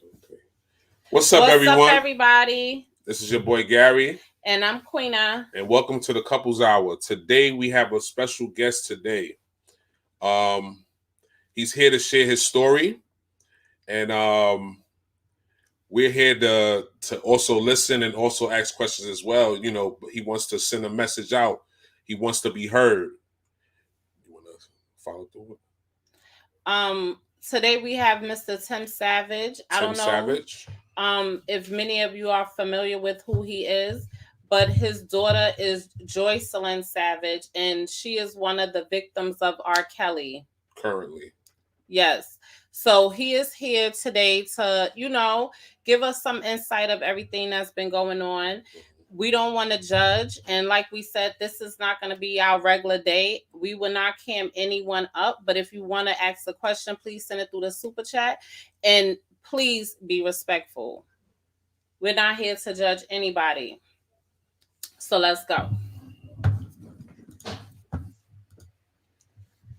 Okay. What's up, everyone? What's up, everybody? This is your boy Gary. And I'm Queena. And welcome to the Couples Hour. Today we have a special guest today. He's here to share his story. And we're here to also listen and also ask questions as well. You know, he wants to send a message out. He wants to be heard. You want to follow through it? Today we have Mr. Tim Savage. I don't know Savage. If many of you are familiar with who he is, but his daughter is Joycelyn Savage, and she is one of the victims of R.Kelly. Currently. Yes. So he is here today to, give us some insight of everything that's been going on. We don't want to judge. And like we said, this is not going to be our regular day. We will not cam anyone up. But if you want to ask a question, please send it through the super chat. And please be respectful. We're not here to judge anybody. So let's go.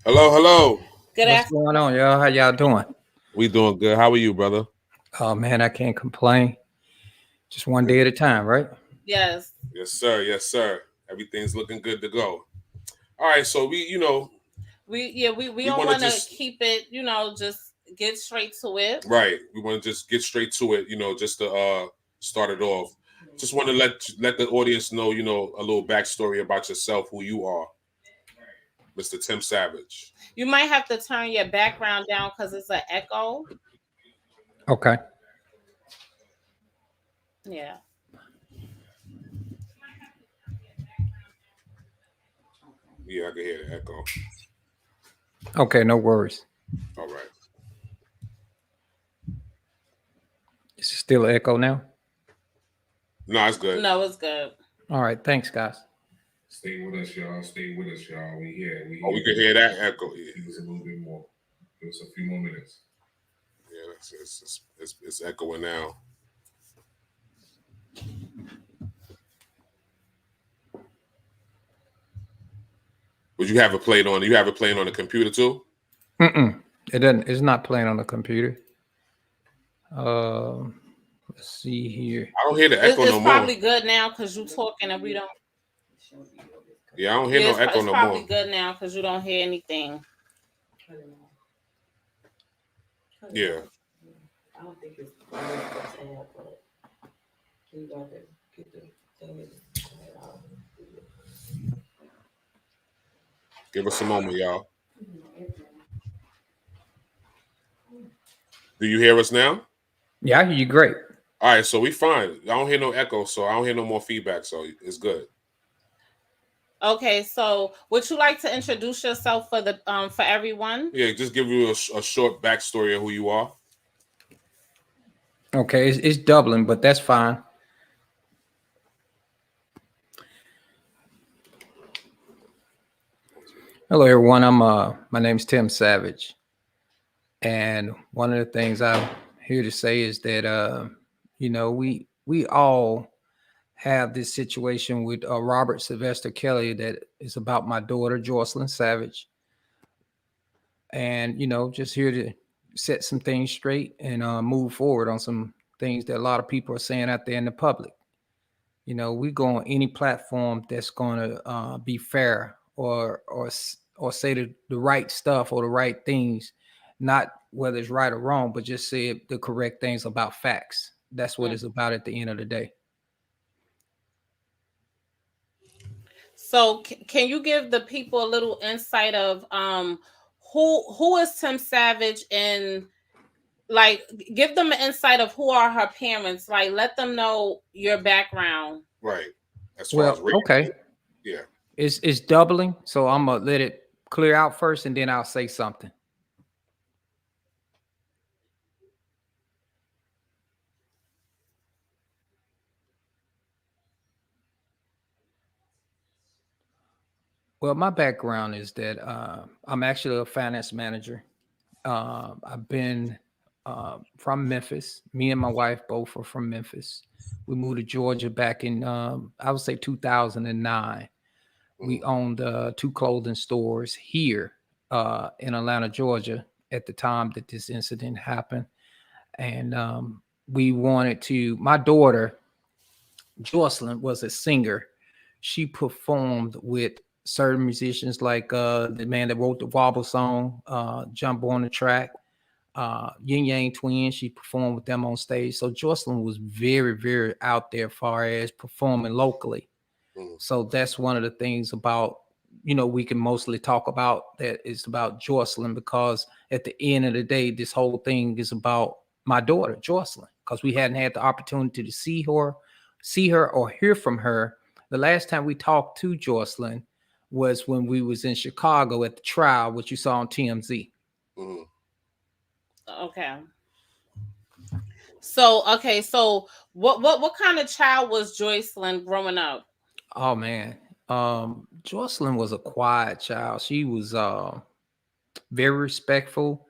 Hello. What's going on, y'all? How y'all doing? We doing good. How are you, brother? Oh, man, I can't complain. Just one day at a time, right? Yes. Yes, sir. Yes, sir. Everything's looking good to go. All right, so we don't want to keep it, just get straight to it. Right. We want to just get straight to it, just to start it off. Just want to let the audience know, a little backstory about yourself, who you are. Mr. Tim Savage. You might have to turn your background down because it's an echo. Okay. Yeah. Yeah, I can hear the echo. Okay, no worries. All right. Is it still an echo now? No, it's good. No, it's good. All right, thanks, guys. Stay with us, y'all. Stay with us, y'all. We here. We can hear that echo. Yeah. Give us a little bit more. Give us a few more minutes. Yeah, it's echoing now. Would you have it played on? You have it playing on the computer too? It doesn't. It's not playing on the computer. Let's see here. I don't hear the echo no more. It's probably good now because you're talking and we don't. Yeah, I don't hear no echo no more. It's probably good now because you don't hear anything. Yeah. I don't think it's but you got to get the thing out. Give us a moment, y'all. Do you hear us now? Yeah, I hear you great. All right, so we fine. I don't hear no echo, so I don't hear no more feedback, so it's good. Okay, so would you like to introduce yourself for everyone? Yeah, just give you a short backstory of who you are. Okay, it's doubling, but that's fine. Hello, everyone. My name's Tim Savage, and one of the things I'm here to say is that we all have this situation with Robert Sylvester Kelly that is about my daughter Joycelyn Savage, and just here to set some things straight and move forward on some things that a lot of people are saying out there in the public. We go on any platform that's going to be fair or say the right stuff or the right things, not whether it's right or wrong, but just say the correct things about facts. That's what it's about at the end of the day. So can you give the people a little insight of who is Tim Savage, and like give them an insight of who are her parents, like let them know your background. Right. As far as okay. Yeah. It's doubling, so I'm gonna let it clear out first and then I'll say something. Well, my background is that I'm actually a finance manager. I've been from Memphis. Me and my wife both are from Memphis. We moved to Georgia back in, I would say 2009. We owned 2 clothing stores here in Atlanta, Georgia at the time that this incident happened. and we wanted to. My daughter Joycelyn was a singer. She performed with certain musicians like the man that wrote the Wobble song, Jump on the Track, Yin Yang Twins. She performed with them on stage. So Joycelyn was very, very out there as far as performing locally. So that's one of the things about, we can mostly talk about that is about Joycelyn, because at the end of the day, this whole thing is about my daughter, Joycelyn, because we hadn't had the opportunity to see her or hear from her. The last time we talked to Joycelyn was when we was in Chicago at the trial, which you saw on TMZ. Okay. So what kind of child was Joycelyn growing up? Oh man. Joycelyn was a quiet child. She was very respectful.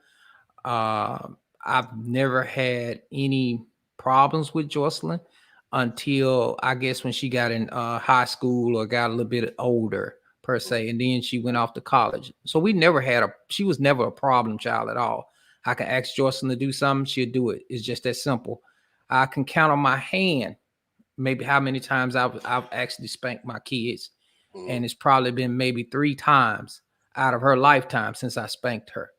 I've never had any problems with Joycelyn until I guess when she got in high school or got a little bit older per se, and then she went off to college. So she was never a problem child at all. I can ask Joycelyn to do something, she'll do it. It's just that simple. I can count on my hand maybe how many times I've actually spanked my kids, and it's probably been maybe 3 times out of her lifetime since I spanked her.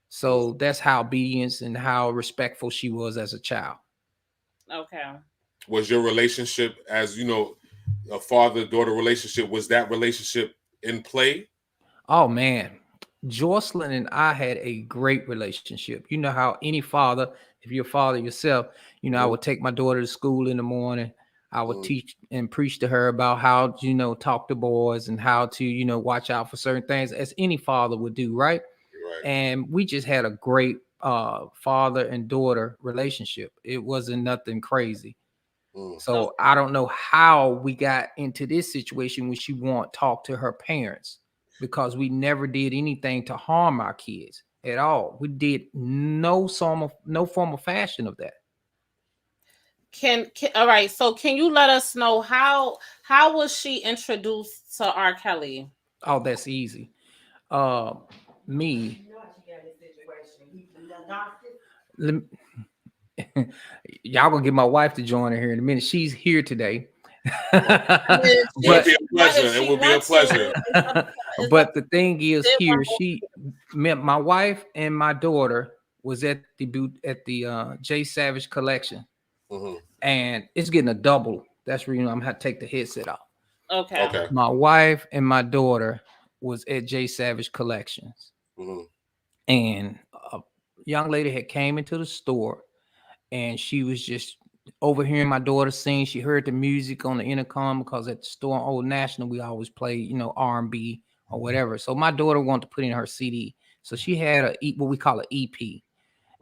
So that's how obedience and how respectful she was as a child. Okay. Was your relationship, as a father-daughter relationship, was that relationship in play? Oh man, Joycelyn and I had a great relationship. You know how any father, if you're a father yourself, I would take my daughter to school in the morning. I would teach and preach to her about how to, talk to boys and how to, watch out for certain things, as any father would do, right? And we just had a great father and daughter relationship. It wasn't nothing crazy. So I don't know how we got into this situation when she won't talk to her parents, because we never did anything to harm our kids at all. We did no form of fashion of that. All right, so can you let us know how was she introduced to R.Kelly? Oh, that's easy. Me. Y'all gonna get my wife to join her here in a minute. She's here today. It would be a pleasure. It would be a pleasure. But the thing is, here she met my wife and my daughter was at the J Savage collection, and it's getting a double. That's where I'm gonna have to take the headset off. Okay. My wife and my daughter was at J Savage Collections, and a young lady had came into the store, and she was just overhearing my daughter sing. She heard the music on the intercom, because at the store on Old National we always play R&B or whatever. So my daughter wanted to put in her CD, so she had what we call an EP.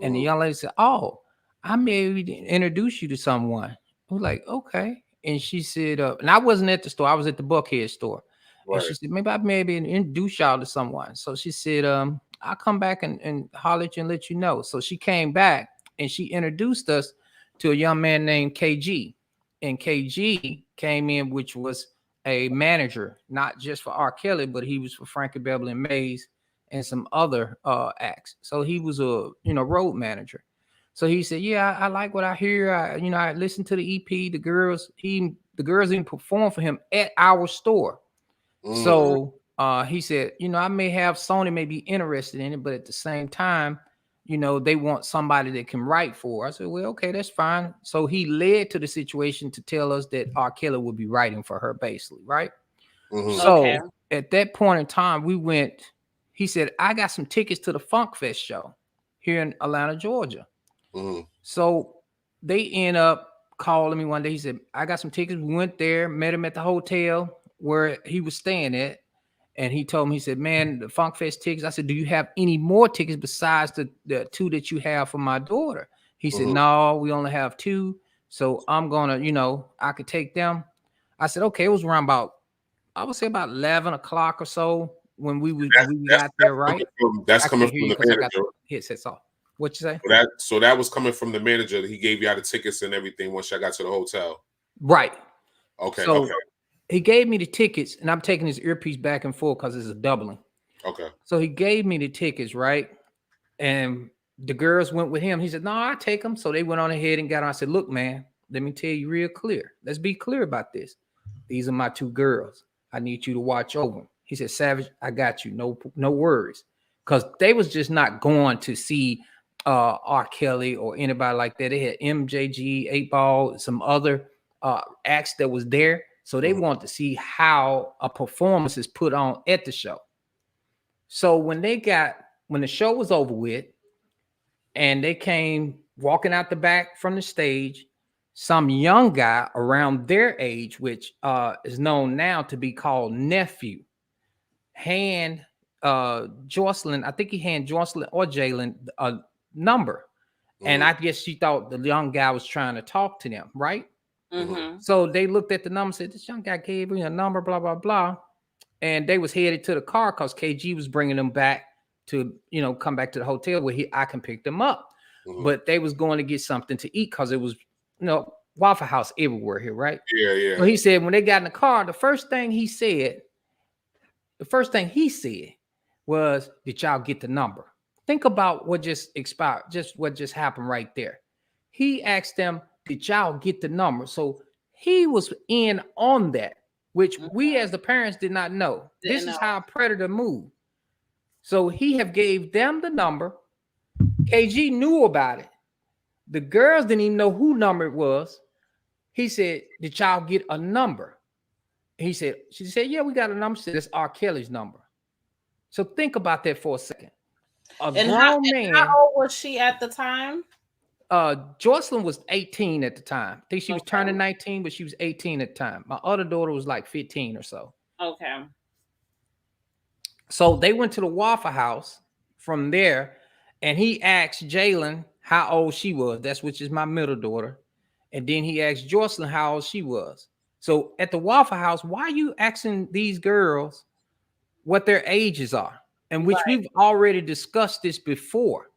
And the young lady said, "Oh, I may introduce you to someone." I was like, "Okay." And she said, and I wasn't at the store, I was at the Buckhead store. And she said, maybe introduce y'all to someone. So she said, I'll come back and holler at you and let you know. So she came back and she introduced us to a young man named KG. And KG came in, which was a manager, not just for R.Kelly, but he was for Frankie Beverly and Mays and some other acts. So he was a road manager. So he said, "Yeah, I like what I hear. I listened to the EP. The girls even performed for him at our store." So he said, "I may have Sony may be interested in it, but at the same time, they want somebody that can write for." I said, "Well, okay, that's fine." So he led to the situation to tell us that R.Kelly would be writing for her, basically, right? So at that point in time, we went. He said, "I got some tickets to the Funk Fest show here in Atlanta, Georgia." So they end up calling me one day. He said, "I got some tickets." We went there, met him at the hotel where he was staying at. And he told me, he said, "Man, the Funk Fest tickets." I said, "Do you have any more tickets besides the 2 that you have for my daughter?" He said, "No, we only have 2. So I'm going to, I could take them." I said, "Okay." It was around I would say about 11 o'clock or so when we got there, right? That's coming from the manager. I got the headsets off. What you say? So that was coming from the manager. He gave you all the tickets and everything once I got to the hotel. Right. Okay. So he gave me the tickets, and I'm taking his earpiece back and forth because it's a doubling. Okay. So he gave me the tickets, right? And The girls went with him. He said, no, I take them. So they went on ahead and got on. I said, look, man, let me tell you real clear. Let's be clear about this. These are my 2 girls. I need you to watch over them. He said, Savage, I got you. No worries. Because they was just not going to see R.Kelly or anybody like that. They had MJG, 8 Ball, some other acts that was there. So they wanted to see how a performance is put on at the show. So when the show was over with and they came walking out the back from the stage, some young guy around their age, which is known now to be called nephew, hand Joycelyn, I think he handed Joycelyn or Jalen a number. And I guess she thought the young guy was trying to talk to them, right? So they looked at the number and said, this young guy gave me a number, blah, blah, blah. And they was headed to the car because KG was bringing them back to, come back to the hotel where I can pick them up. But they was going to get something to eat because it was, Waffle House everywhere here, right? Yeah. So he said when they got in the car, the first thing he said was, did y'all get the number? Think about what just expired, just what just happened right there. He asked them, did y'all get the number? So he was in on that, which we as the parents did not know. This is how a predator moves. So he have gave them the number. KG knew about it. The girls didn't even know who number it was. He said, did y'all get a number? She said, yeah, we got a number. She said, it's R. Kelly's number. So think about that for a second. How old was she at the time? Joycelyn was 18 at the time. I think she was turning 19, but she was 18 at the time. My other daughter was like 15 or so. Okay. So they went to the Waffle House from there, and he asked Jalen how old she was. That's which is my middle daughter. And then he asked Joycelyn how old she was. So at the Waffle House, why are you asking these girls what their ages are? And which we've already discussed this before.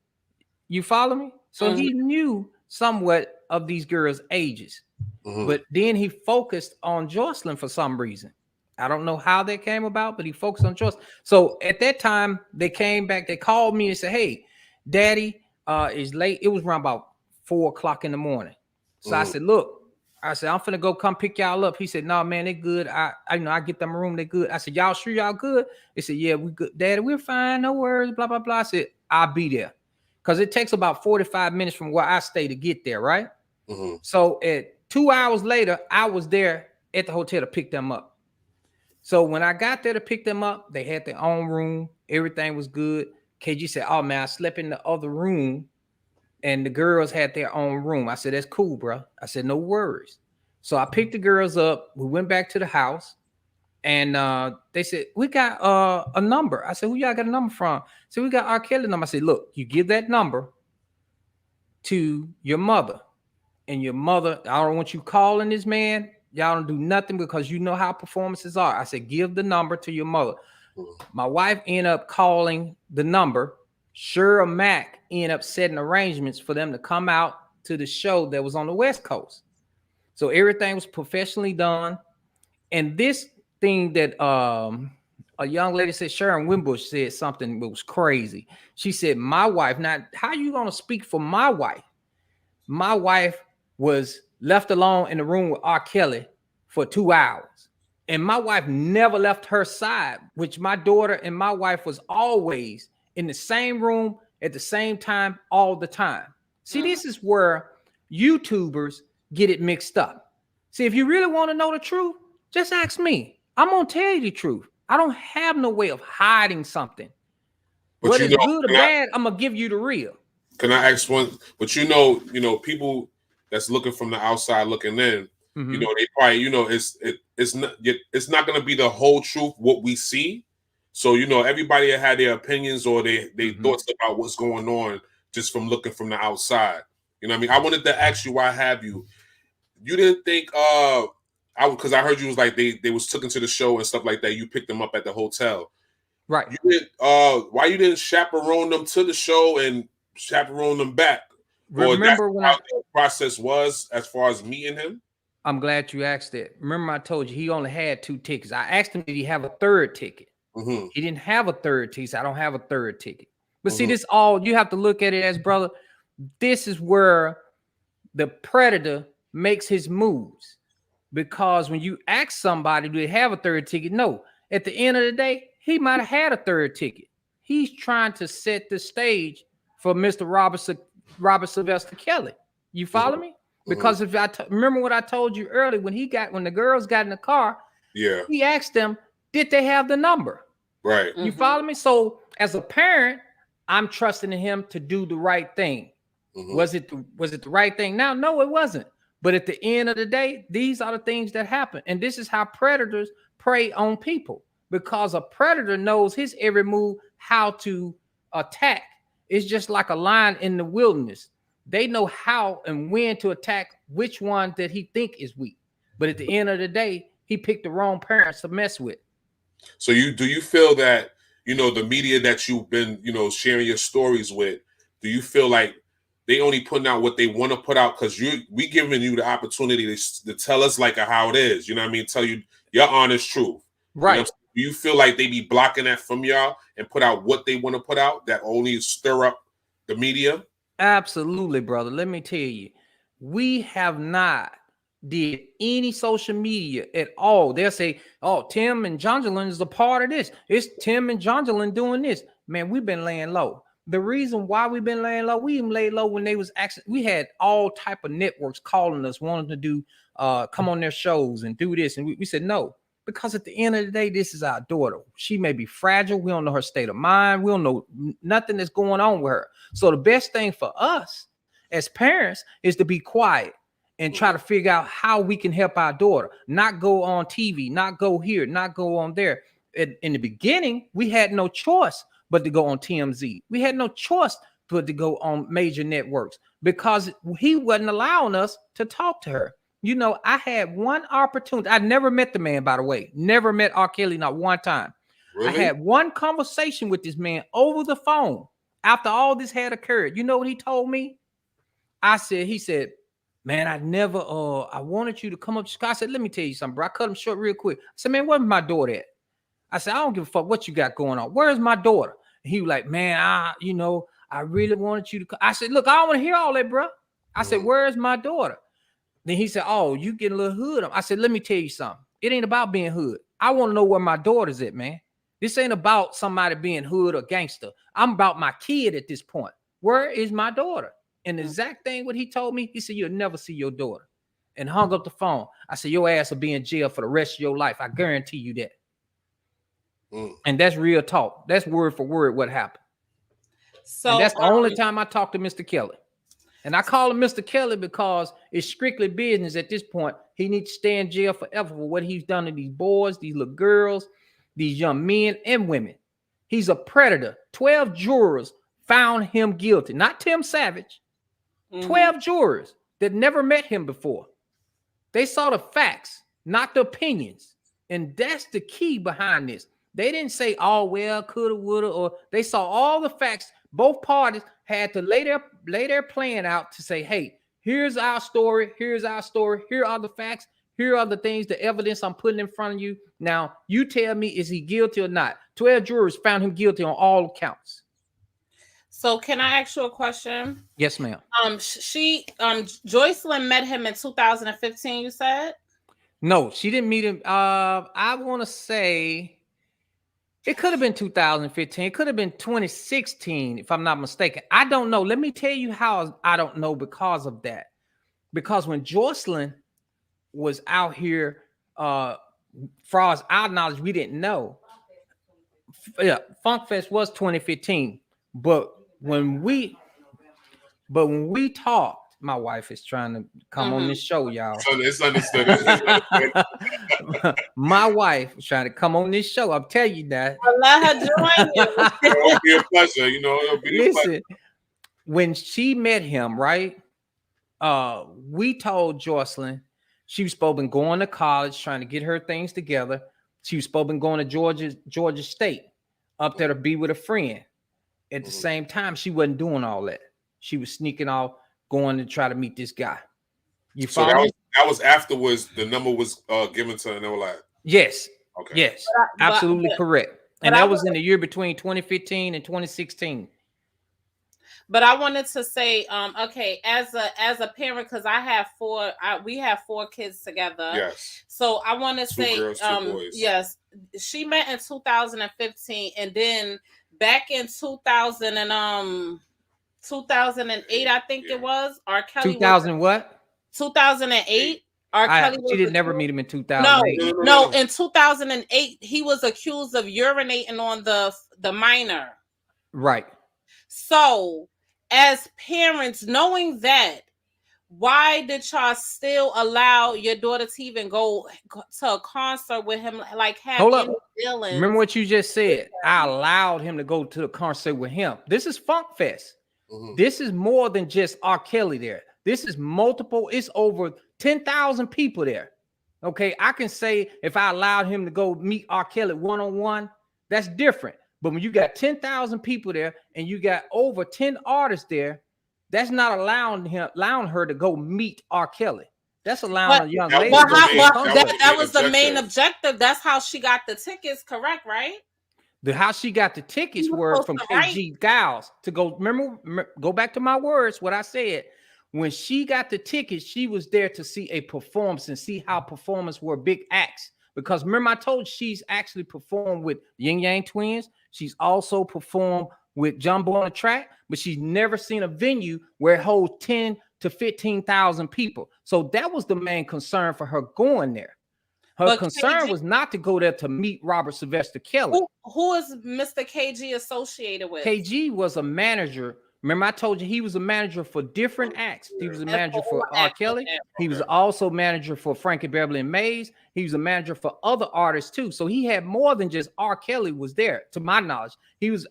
You follow me? So he knew somewhat of these girls' ages. But then he focused on Joycelyn for some reason. I don't know how that came about, but he focused on Joycelyn. So at that time, they came back. They called me and said, hey, Daddy is late. It was around about 4 o'clock in the morning. So I said, look, I'm finna go come pick y'all up. He said, no, man, they good. I get them a room. They good. I said, y'all sure y'all good? They said, yeah, we good. Daddy, we're fine. No worries, blah, blah, blah. I said, I'll be there. Because it takes about 45 minutes from where I stay to get there, right? So at 2 hours later, I was there at the hotel to pick them up. So when I got there to pick them up, they had their own room. Everything was good. KG said, oh, man, I slept in the other room. And the girls had their own room. I said, that's cool, bro. I said, no worries. So I picked the girls up. We went back to the house. And they said, we got a number. I said, who y'all got a number from? So we got R.Kelly number. I said, look, you give that number to your mother. And your mother, I don't want you calling this man. Y'all don't do nothing because you know how performances are. I said, give the number to your mother. My wife ended up calling the number. Shura Mack ended up setting arrangements for them to come out to the show that was on the West Coast. So everything was professionally done. And this thing that a young lady said, Sharon Wimbush said something that was crazy. She said, my wife, now how you going to speak for my wife? My wife was left alone in the room with R. Kelly for 2 hours. And my wife never left her side, which my daughter and my wife was always in the same room at the same time all the time. See, this is where YouTubers get it mixed up. See, if you really want to know the truth, just ask me. I'm going to tell you the truth. I don't have no way of hiding something. But whether it's good or bad, I'm going to give you the real. Can I ask one? But people that's looking from the outside looking in, they probably, it's not going to be the whole truth, what we see. So, everybody had their opinions or their thoughts about what's going on just from looking from the outside. You know what I mean? I wanted to ask you, why have you? You didn't think, because I heard you was like, they was taken to the show and stuff like that. You picked them up at the hotel. Right. You didn't, why you didn't chaperone them to the show and chaperone them back? Remember when the process was as far as meeting him? I'm glad you asked that. Remember I told you he only had 2 tickets. I asked him, did he have a third ticket? He didn't have a third ticket. I don't have a third ticket. But see, this all you have to look at it as, brother. This is where the predator makes his moves, because when you ask somebody, do they have a third ticket? No. At the end of the day, he might have had a third ticket. He's trying to set the stage for Mr. Robert Sylvester Kelly. You follow me? Because if remember what I told you earlier, when the girls got in the car, he asked them, did they have the number? Right. You follow me? So as a parent, I'm trusting in him to do the right thing. Was it the right thing? Now, no, it wasn't. But at the end of the day, these are the things that happen. And this is how predators prey on people, because a predator knows his every move, how to attack. It's just like a lion in the wilderness. They know how and when to attack which one that he think is weak. But at the end of the day, he picked the wrong parents to mess with. So do you feel that, the media that you've been, sharing your stories with, do you feel like they only putting out what they want to put out because we giving you the opportunity to tell us like how it is? You know what I mean? Tell you your honest truth. Right. Do you feel like they be blocking that from y'all and put out what they want to put out that only stir up the media? Absolutely, brother. Let me tell you, we have not did any social media at all. They'll say, oh, Tim and Joycelyn is a part of this. It's Tim and Joycelyn doing this. Man, we've been laying low. The reason why we've been laying low, we even laid low when they was actually, we had all type of networks calling us, wanting to do, come on their shows and do this. And we said no, because at the end of the day, this is our daughter. She may be fragile. We don't know her state of mind. We don't know nothing that's going on with her. So the best thing for us as parents is to be quiet and try to figure out how we can help our daughter, not go on TV, not go here, not go on there. In the beginning, we had no choice but to go on TMZ. We had no choice but to go on major networks because he wasn't allowing us to talk to her. I had one opportunity. I never met the man, by the way. Never met R.Kelly, not one time. Really? I had one conversation with this man over the phone after all this had occurred. You know what he told me? He said, man, I wanted you to come up to Chicago. I said, let me tell you something, bro. I cut him short real quick. I said, man, where's my daughter at? I said, I don't give a fuck what you got going on. Where's my daughter? And he was like, man, I really wanted you to come. I said, look, I don't want to hear all that, bro. I said, where's my daughter? Then he said, oh, you get a little hood. I said, let me tell you something. It ain't about being hood. I want to know where my daughter's at, man. This ain't about somebody being hood or gangster. I'm about my kid at this point. Where is my daughter? And the exact thing what he told me, he said, you'll never see your daughter. And hung up the phone. I said, your ass will be in jail for the rest of your life. I guarantee you that. And that's real talk. That's word for word what happened. So and that's the only time I talked to Mr. Kelly. And I call him Mr. Kelly because it's strictly business at this point. He needs to stay in jail forever for what he's done to these boys, these little girls, these young men and women. He's a predator. 12 jurors found him guilty. Not Tim Savage. 12 jurors that never met him before. They saw the facts, not the opinions. And that's the key behind this. They didn't say, oh, well, coulda, woulda, or they saw all the facts. Both parties had to lay their plan out to say, hey, here's our story. Here's our story. Here are the facts. Here are the things, the evidence I'm putting in front of you. Now, you tell me, is he guilty or not? 12 jurors found him guilty on all counts. So can I ask you a question? Yes, ma'am. Joycelyn met him in 2015, you said? No, she didn't meet him. I want to say it could have been 2015. It could have been 2016, if I'm not mistaken. I don't know. Let me tell you how I don't know because of that. Because when Joycelyn was out here, far as our knowledge, we didn't know. Yeah, Funk Fest was 2015. But when we talked, my wife is trying to come on this show, y'all. It's understood. My wife was trying to come on this show. I'm telling you that. I'll let her join you. It'll be a pleasure, It'll be a pleasure. When she met him, right? We told Joycelyn she was supposed to be going to college, trying to get her things together. She was supposed to be going to Georgia State up there to be with a friend. At the same time, she wasn't doing all that. She was sneaking off, going to try to meet this guy. So that was afterwards. The number was given to her, and they were like, yes, okay, yes, absolutely correct. And that was in the year between 2015 and 2016. But I wanted to say, okay, as a parent, because we have 4 kids together. Yes. So I want to 2 say, girls, 2 boys. yes, she met in 2015, and then back in 2008, I think it was, R.Kelly 2000 what? 2008. R.Kelly She didn't never accused. meet him in 2008. No, in 2008, he was accused of urinating on the minor. Right. So, as parents, knowing that, why did y'all still allow your daughter to even go to a concert with him? Like, have Hold any up. feelings? Remember what you just said? I allowed him to go to the concert with him. This is Funk Fest. This is more than just R. Kelly there. This is multiple. It's over 10,000 people there. Okay, I can say if I allowed him to go meet R. Kelly one-on-one, that's different. But when you got 10,000 people there and you got over 10 artists there, that's not allowing her to go meet R. Kelly. That's allowing a young lady. That was the main objective. That's how she got the tickets, correct? Right? How she got the tickets were from KG Giles to go. Remember, go back to my words. What I said when she got the tickets, she was there to see a performance and see how performance were big acts. Because remember, I told you she's actually performed with Yin Yang Twins. She's also performed with Jumbo on the Track, but she's never seen a venue where it holds 10 to 15,000 people. So that was the main concern for her going there. Her concern was not to go there to meet Robert Sylvester Kelly. Who is Mr. KG associated with? KG was a manager. Remember, I told you he was a manager for different acts. He was a manager for R. Kelly. He was also manager for Frankie Beverly and Mays. He was a manager for other artists too. So he had more than just R. Kelly was there, to my knowledge. He was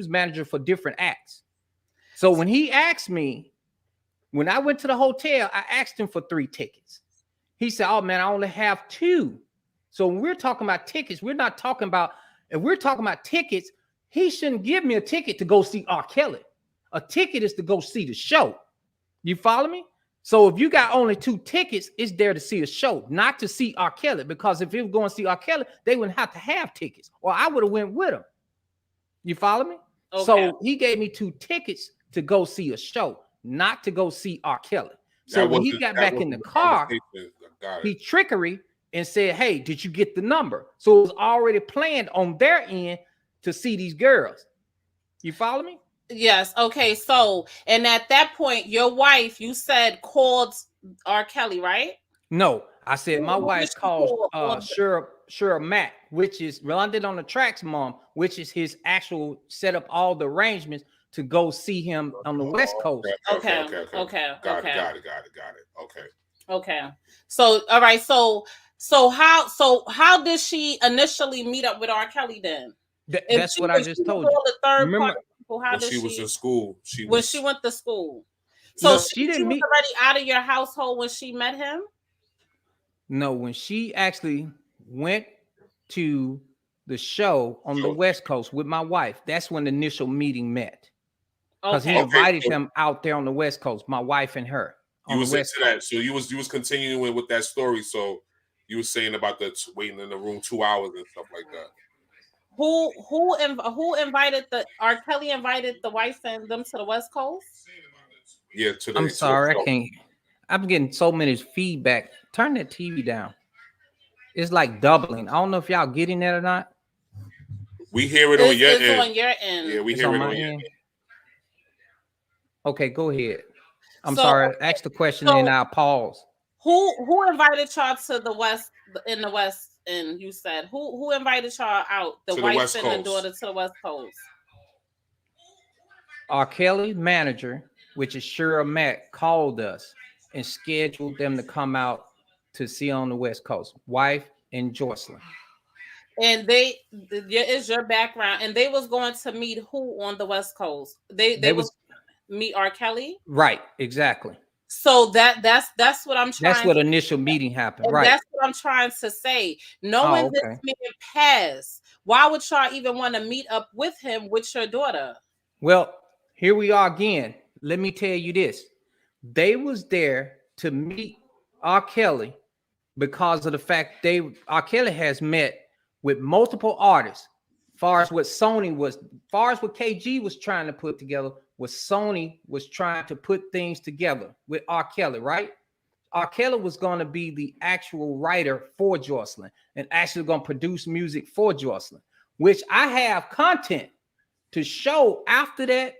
manager for different acts. So when he asked me, when I went to the hotel, I asked him for 3 tickets. He said, "Oh man, I only have 2." So when we're talking about tickets, we're not talking about, if we're talking about tickets, he shouldn't give me a ticket to go see R. Kelly. A ticket is to go see the show. You follow me? So if you got only 2 tickets, it's there to see a show, not to see R. Kelly. Because if he was going to see R. Kelly, they wouldn't have to have tickets, or I would have went with him. You follow me? Okay. So he gave me 2 tickets to go see a show, not to go see R. Kelly. So when he got back in the car, he trickery and said, "Hey, did you get the number?" So it was already planned on their end to see these girls. You follow me? Yes. Okay. So, and at that point, your wife, you said, called R. Kelly, right? No, I said my wife called Cheryl Mack, which is London on the Tracks mom, which is his actual set up all the arrangements to go see him on the West Coast. Okay. Got it. Okay. So, all right. So how did she initially meet up with R. Kelly then? That's what I just told you. Remember, when she was in school. She went to school. So she was already out of your household when she met him? No, when she actually went to the show on the West Coast with my wife, that's when the initial meeting met. Because he invited him out there on the West Coast, my wife and her. You was into that. So you was continuing with that story. So you were saying about the waiting in the room 2 hours and stuff like that. Who invited R. Kelly invited the wife and them to the West Coast? Yeah, I'm sorry, I can't. I'm getting so many feedback. Turn that TV down. It's like doubling. I don't know if y'all getting that or not. We hear it on your end. It's on your end. Yeah, we hear it on your end. Okay, go ahead. I'm sorry. Ask the question and I'll pause. Who invited y'all to the West in the West End? You said who invited y'all out? The wife and the daughter to the West Coast. R. Kelly manager, which is Cheryl Mack, called us and scheduled them to come out to see on the West Coast. Wife and Joycelyn. And is your background, and they was going to meet who on the West Coast? They was meet R. Kelly? Right, exactly. So that's what I'm trying. That's what initial meeting happened, right? That's what I'm trying to say. Knowing this man passed, why would y'all even want to meet up with him with your daughter? Well, here we are again. Let me tell you this. They was there to meet R. Kelly because of the fact R. Kelly has met with multiple artists. Far as what KG was trying to put together was Sony was trying to put things together with R.Kelly, right? R.Kelly was going to be the actual writer for Joycelyn and actually going to produce music for Joycelyn, which I have content to show after that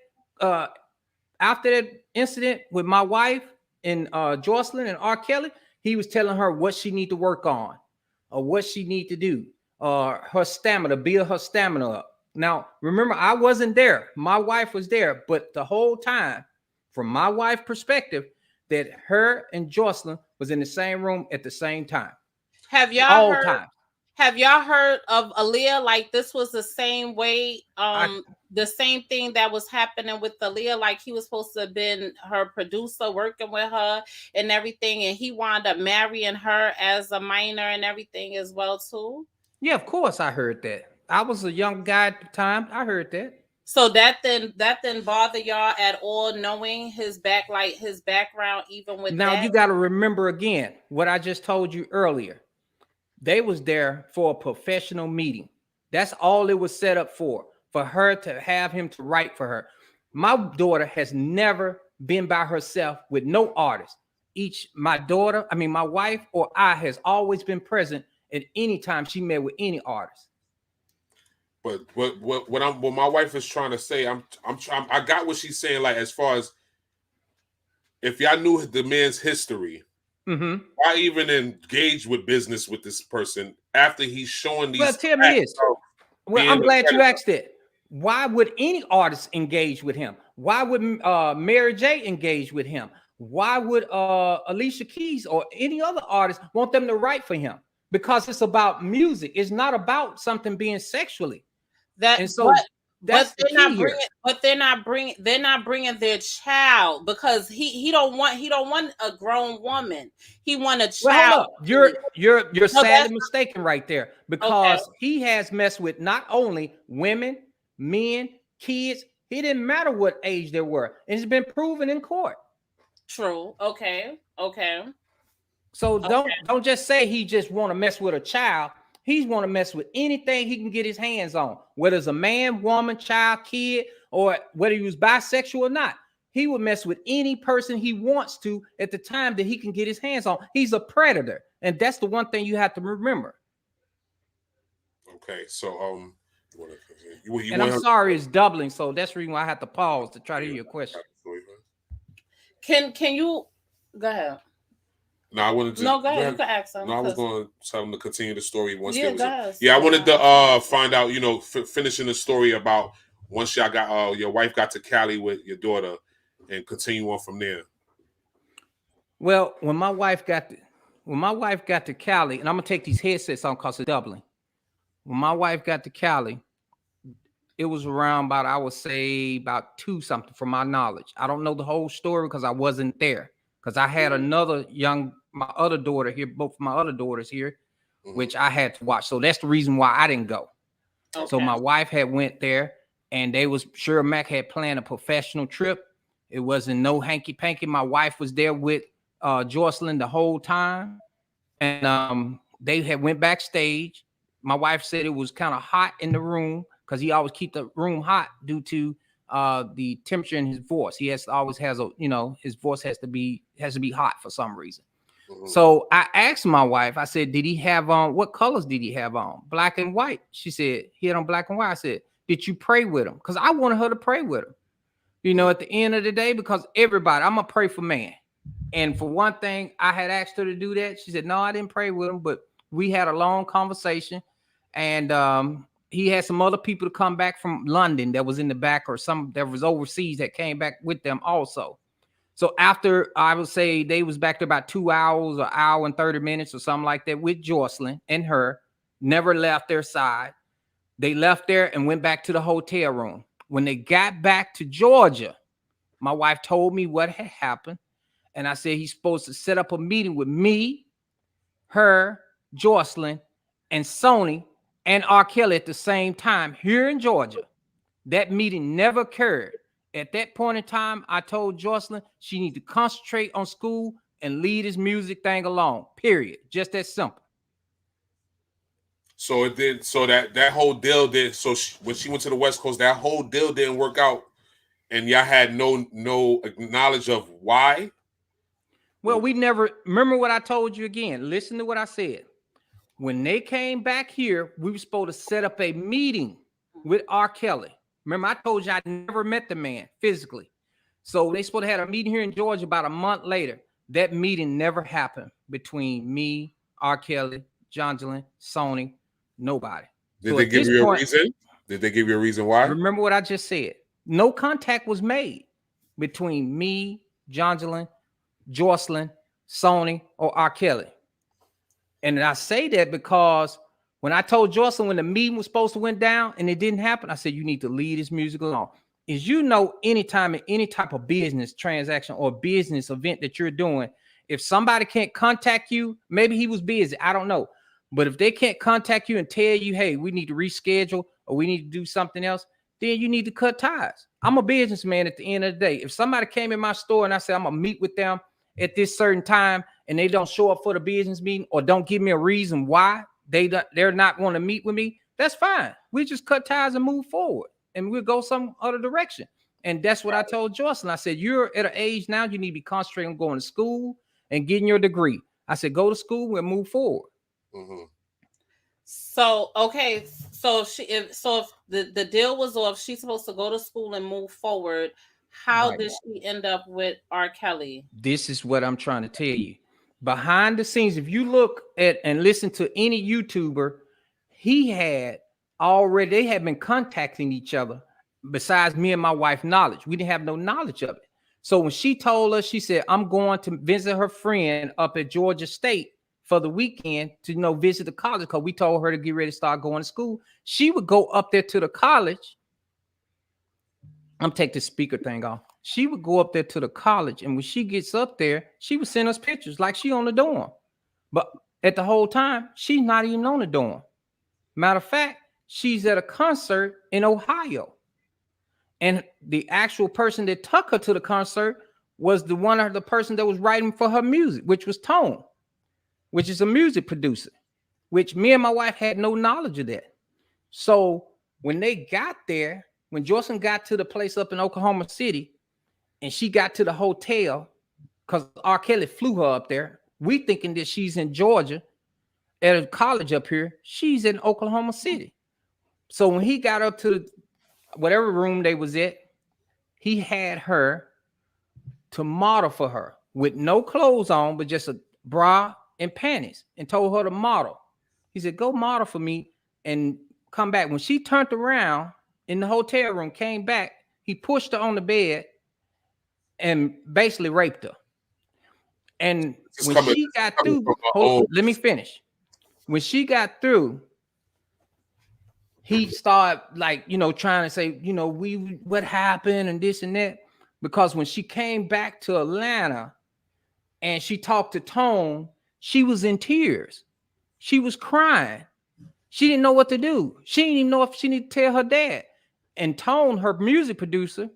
incident with my wife and Joycelyn and R.Kelly. He was telling her what she need to work on or what she need to do, her stamina, build her stamina up. Now, remember, I wasn't there. My wife was there, but the whole time, from my wife's perspective, that her and Joycelyn was in the same room at the same time. Have y'all heard of Aaliyah? Like, this was the same way, the same thing that was happening with Aaliyah. Like, he was supposed to have been her producer, working with her and everything, and he wound up marrying her as a minor and everything as well too. Yeah, of course I heard that. I was a young guy at the time. I heard that. So that didn't bother y'all at all, knowing his background, even with now that? You got to remember again what I just told you earlier. They was there for a professional meeting. That's all it was set up for her to have him to write for her. My daughter has never been by herself with no artist. My wife or I has always been present at any time she met with any artist. But what my wife is trying to say, I got what she's saying. Like, as far as if y'all knew the man's history, why even engage with business with this person after he's showing these? Well, tell me this. Well, I'm glad you asked it. Why would any artist engage with him? Why would Mary J engage with him? Why would Alicia Keys or any other artist want them to write for him? Because it's about music. It's not about something being sexually. They're not bringing their child, because he don't want a grown woman. He want a child. Well, you're sadly mistaken right there, because he has messed with not only women, men, kids. It didn't matter what age they were, and it's been proven in court. True. Okay. So don't just say he just want to mess with a child. He's want to mess with anything he can get his hands on, whether it's a man, woman, child, kid, or whether he was bisexual or not. He would mess with any person he wants to at the time that he can get his hands on. He's a predator, and that's the one thing you have to remember. Okay, so I'm sorry, it's doubling, so that's the reason why I have to pause to try to hear your question. Can you go ahead? No, I wanted to. No, go ahead. You can ask them. No, I was going to tell them to continue the story once they was. Yeah, I wanted to find out. Finishing the story about once y'all got your wife got to Cali with your daughter, and continue on from there. Well, when my wife got to Cali, and I'm gonna take these headsets on because it's doubling. When my wife got to Cali, it was around about, I would say, about 2 something from my knowledge. I don't know the whole story because I wasn't there. Because I had my other daughter here, both of my other daughters here, which I had to watch. So that's the reason why I didn't go. Okay. So my wife had went there, and Sure Mac had planned a professional trip. It wasn't no hanky panky. My wife was there with Joycelyn the whole time, and they had went backstage. My wife said it was kind of hot in the room because he always keep the room hot due to the temperature in his voice. His voice has to be hot for some reason. So I asked my wife, I said, did he have on, what colors did he have on? Black and white. She said he had on black and white. I said, did you pray with him? Because I wanted her to pray with him. At the end of the day, because I'm gonna pray for man. And for one thing, I had asked her to do that. She said, no, I didn't pray with him, but we had a long conversation, and he had some other people to come back from London that was in the back, or some that was overseas that came back with them also. So after, I would say, they was back there about 2 hours or hour and 30 minutes or something like that with Joycelyn and her, never left their side. They left there and went back to the hotel room. When they got back to Georgia, my wife told me what had happened. And I said, he's supposed to set up a meeting with me, her, Joycelyn, and Sony, and R.Kelly at the same time here in Georgia. That meeting never occurred. At that point in time, I told Joycelyn she need to concentrate on school and leave this music thing alone. Period. Just that simple. So it did. So that whole deal did. So when she went to the West Coast, that whole deal didn't work out and y'all had no knowledge of why? Well, we never remember what I told you again. Listen to what I said. When they came back here, we were supposed to set up a meeting with R.Kelly. Remember, I told you I never met the man physically. So they supposed to have a meeting here in Georgia about a month later. That meeting never happened between me, R.Kelly, Joycelyn, Sony, nobody. Did they give you a reason? Did they give you a reason why? Remember what I just said. No contact was made between me, Joycelyn, Sony, or R.Kelly. And I say that because when I told Joycelyn when the meeting was supposed to went down and it didn't happen, I said, you need to leave this music alone. As you know, anytime in any type of business transaction or business event that you're doing, if somebody can't contact you, maybe he was busy, I don't know. But if they can't contact you and tell you, hey, we need to reschedule or we need to do something else, then you need to cut ties. I'm a businessman at the end of the day. If somebody came in my store and I said, I'm going to meet with them at this certain time and they don't show up for the business meeting or don't give me a reason why they're not going to meet with me, that's fine. We just cut ties and move forward and we'll go some other direction. And that's what I told Joycelyn. I said, you're at an age now, you need to be concentrating on going to school and getting your degree. I said, go to school and move forward. Mm-hmm. So, okay. So if the deal was off, she's supposed to go to school and move forward. How did she end up with R.Kelly? This is what I'm trying to tell you. Behind the scenes, if you look at and listen to any YouTuber, they had been contacting each other besides me and my wife knowledge. We didn't have no knowledge of it. So when she told us, she said, I'm going to visit her friend up at Georgia State for the weekend to visit the college, because we told her to get ready to start going to school. She would go up there to the college. I'm take the speaker thing off. She would go up there to the college, and when she gets up there, she would send us pictures like she on the dorm. But at the whole time, she's not even on the dorm. Matter of fact, she's at a concert in Ohio. And the actual person that took her to the concert was the person that was writing for her music, which was Tone, which is a music producer, which me and my wife had no knowledge of that. So when they got there, when Joycelyn got to the place up in Oklahoma City and she got to the hotel, because R.Kelly flew her up there, we thinking that she's in Georgia at a college up here. She's in Oklahoma City. So when he got up to whatever room they was at, he had her to model for her with no clothes on, but just a bra and panties, and told her to model. He said, go model for me and come back. When she turned around in the hotel room, came back, he pushed her on the bed and basically raped her. And when she got through, let me finish. When she got through, he started trying to say, what happened and this and that. Because when she came back to Atlanta and she talked to Tone, she was in tears. She was crying. She didn't know what to do. She didn't even know if she needed to tell her dad. And Tone, her music producer,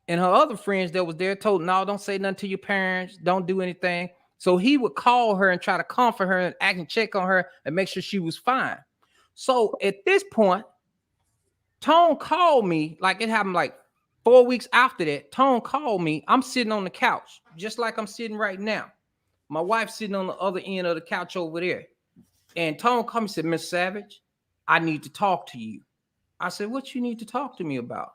and her other friends that was there told, no, don't say nothing to your parents. Don't do anything. So he would call her and try to comfort her and act and check on her and make sure she was fine. So at this point, Tone called me, like it happened like 4 weeks after that. Tone called me. I'm sitting on the couch, just like I'm sitting right now. My wife's sitting on the other end of the couch over there. And Tone called me and said, Miss Savage, I need to talk to you. I said, what you need to talk to me about?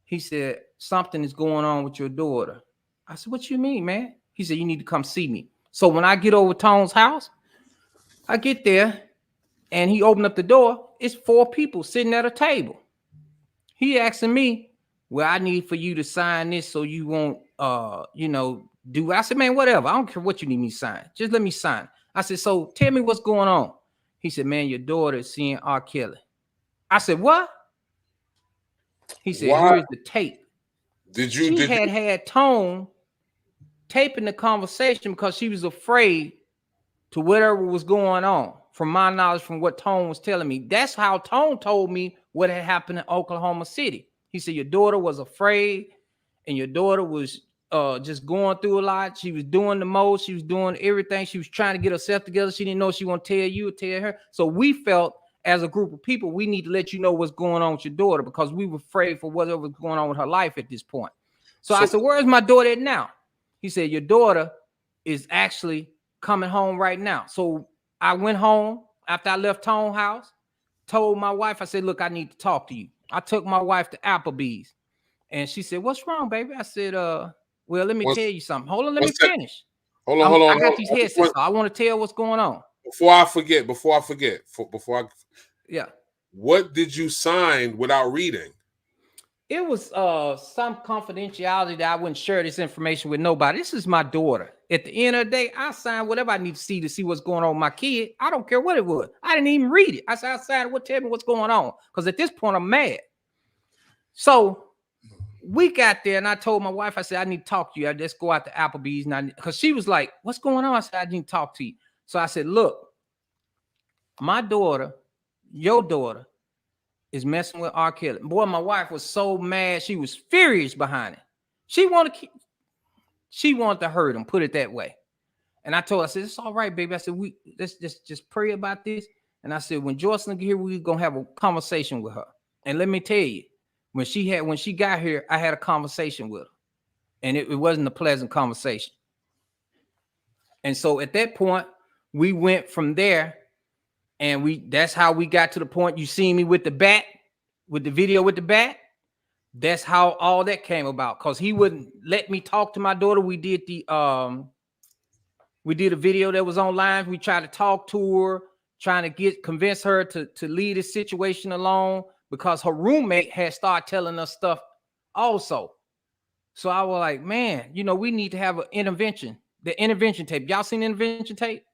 He said, something is going on with your daughter. I said, what you mean, man? He said, you need to come see me. So when I get over Tone's house, I get there and he opened up the door. It's 4 people sitting at a table. He asking me, well, I need for you to sign this so you won't, do. I said, man, whatever. I don't care what you need me to sign. Just let me sign. I said, so tell me what's going on. He said, man, your daughter is seeing R.Kelly. I said, what? He said, here's the tape. She had Tone taping the conversation because she was afraid to whatever was going on. From my knowledge, from what Tone was telling me, that's how Tone told me what had happened in Oklahoma City. He said, your daughter was afraid and your daughter was just going through a lot. She was doing the most. She was doing everything. She was trying to get herself together. She didn't know she want to tell you or tell her. So we felt as a group of people, we need to let you know what's going on with your daughter, because we were afraid for whatever was going on with her life at this point. So I said, where's my daughter at now? He said, your daughter is actually coming home right now. So I went home after I left Tone House, told my wife, I said, look, I need to talk to you. I took my wife to Applebee's, and she said, what's wrong, baby? I said, well, let me tell you something. Hold on, let me finish. Hold on. I got these headsets, so I want to tell what's going on. Before I forget, yeah. What did you sign without reading? It was some confidentiality that I wouldn't share this information with nobody. This is my daughter. At the end of the day, I signed whatever I need to see what's going on with my kid. I don't care what it was. I didn't even read it. I said, I signed what, tell me what's going on. Because at this point, I'm mad. So we got there, and I told my wife, I said, I need to talk to you. I just go out to Applebee's. Because she was like, what's going on? I said, I need to talk to you. So I said, look, my daughter, your daughter, is messing with R.Kelly. Boy, my wife was so mad. She was furious behind it. She wanted to hurt him, put it that way. And I told her, I said, it's all right, baby. I said, let's just pray about this. And I said, when Joycelyn get here, we're going to have a conversation with her. And let me tell you, when she got here, I had a conversation with her. And it wasn't a pleasant conversation. And so at that point, we went from there. And that's how we got to the point you see me with the bat, with the video with the bat. That's how all that came about, because he wouldn't let me talk to my daughter. We did a video that was online. We tried to talk to her, trying to convince her to leave this situation alone, because her roommate had started telling us stuff also. So I was like, man, we need to have an intervention. The intervention tape. Y'all seen the intervention tape?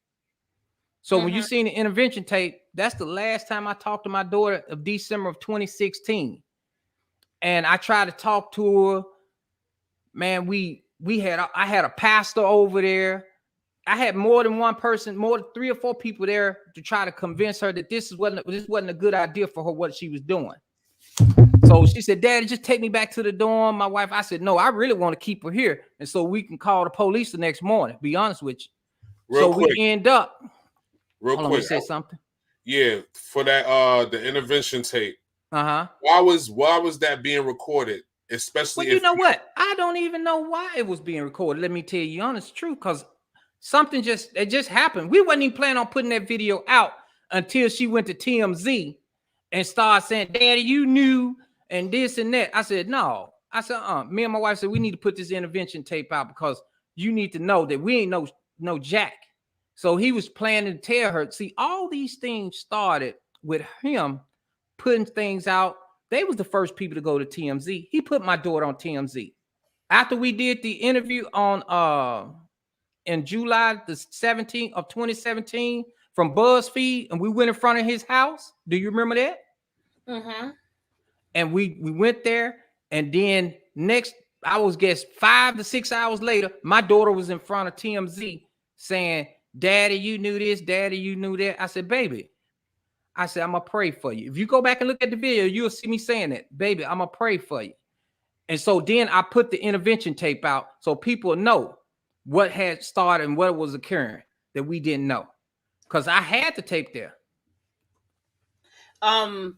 So when you seen the intervention tape, that's the last time I talked to my daughter, of December of 2016. And I tried to talk to her. Man, I had a pastor over there. I had more than one person, more than 3 or 4 people there to try to convince her that this wasn't a good idea for her, what she was doing. So she said, Daddy, just take me back to the dorm. My wife, I said, no, I really want to keep her here. And so we can call the police the next morning, be honest with you. We end up. Real quick, say something. Yeah, for that the intervention tape. Why was that being recorded? Especially, well, you know what? I don't even know why it was being recorded. Let me tell you honest truth, because something just happened. We wasn't even planning on putting that video out until she went to TMZ and started saying, Daddy, you knew, and this and that. I said, no. I said, me and my wife said, we need to put this intervention tape out, because you need to know that we ain't no jack. So he was planning to tell her. See, all these things started with him putting things out. They was the first people to go to TMZ. He put my daughter on TMZ. After we did the interview on in July the 17th of 2017 from BuzzFeed, and we went in front of his house. Do you remember that? And we went there, and then I was guess 5 to 6 hours later, my daughter was in front of TMZ saying, Daddy, you knew this. Daddy, you knew that. I said, baby, I'm going to pray for you. If you go back and look at the video, you'll see me saying that. Baby, I'm going to pray for you. And so then I put the intervention tape out so people know what had started and what was occurring that we didn't know. Because I had the tape there. Being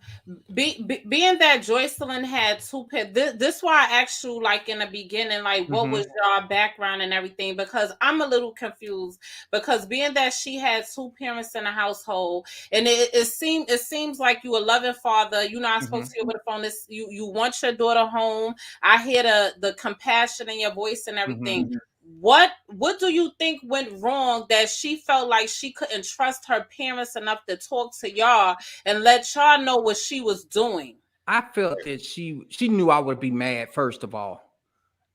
that Joycelyn had 2 parents, this why I asked you, like in the beginning, like what was your background and everything, because I'm a little confused, because being that she had 2 parents in the household, and it seems like you a loving father. I spoke to you over the phone. You want your daughter home. I hear the compassion in your voice and everything. What do you think went wrong that she felt like she couldn't trust her parents enough to talk to y'all and let y'all know what she was doing? I felt that she knew I would be mad, first of all.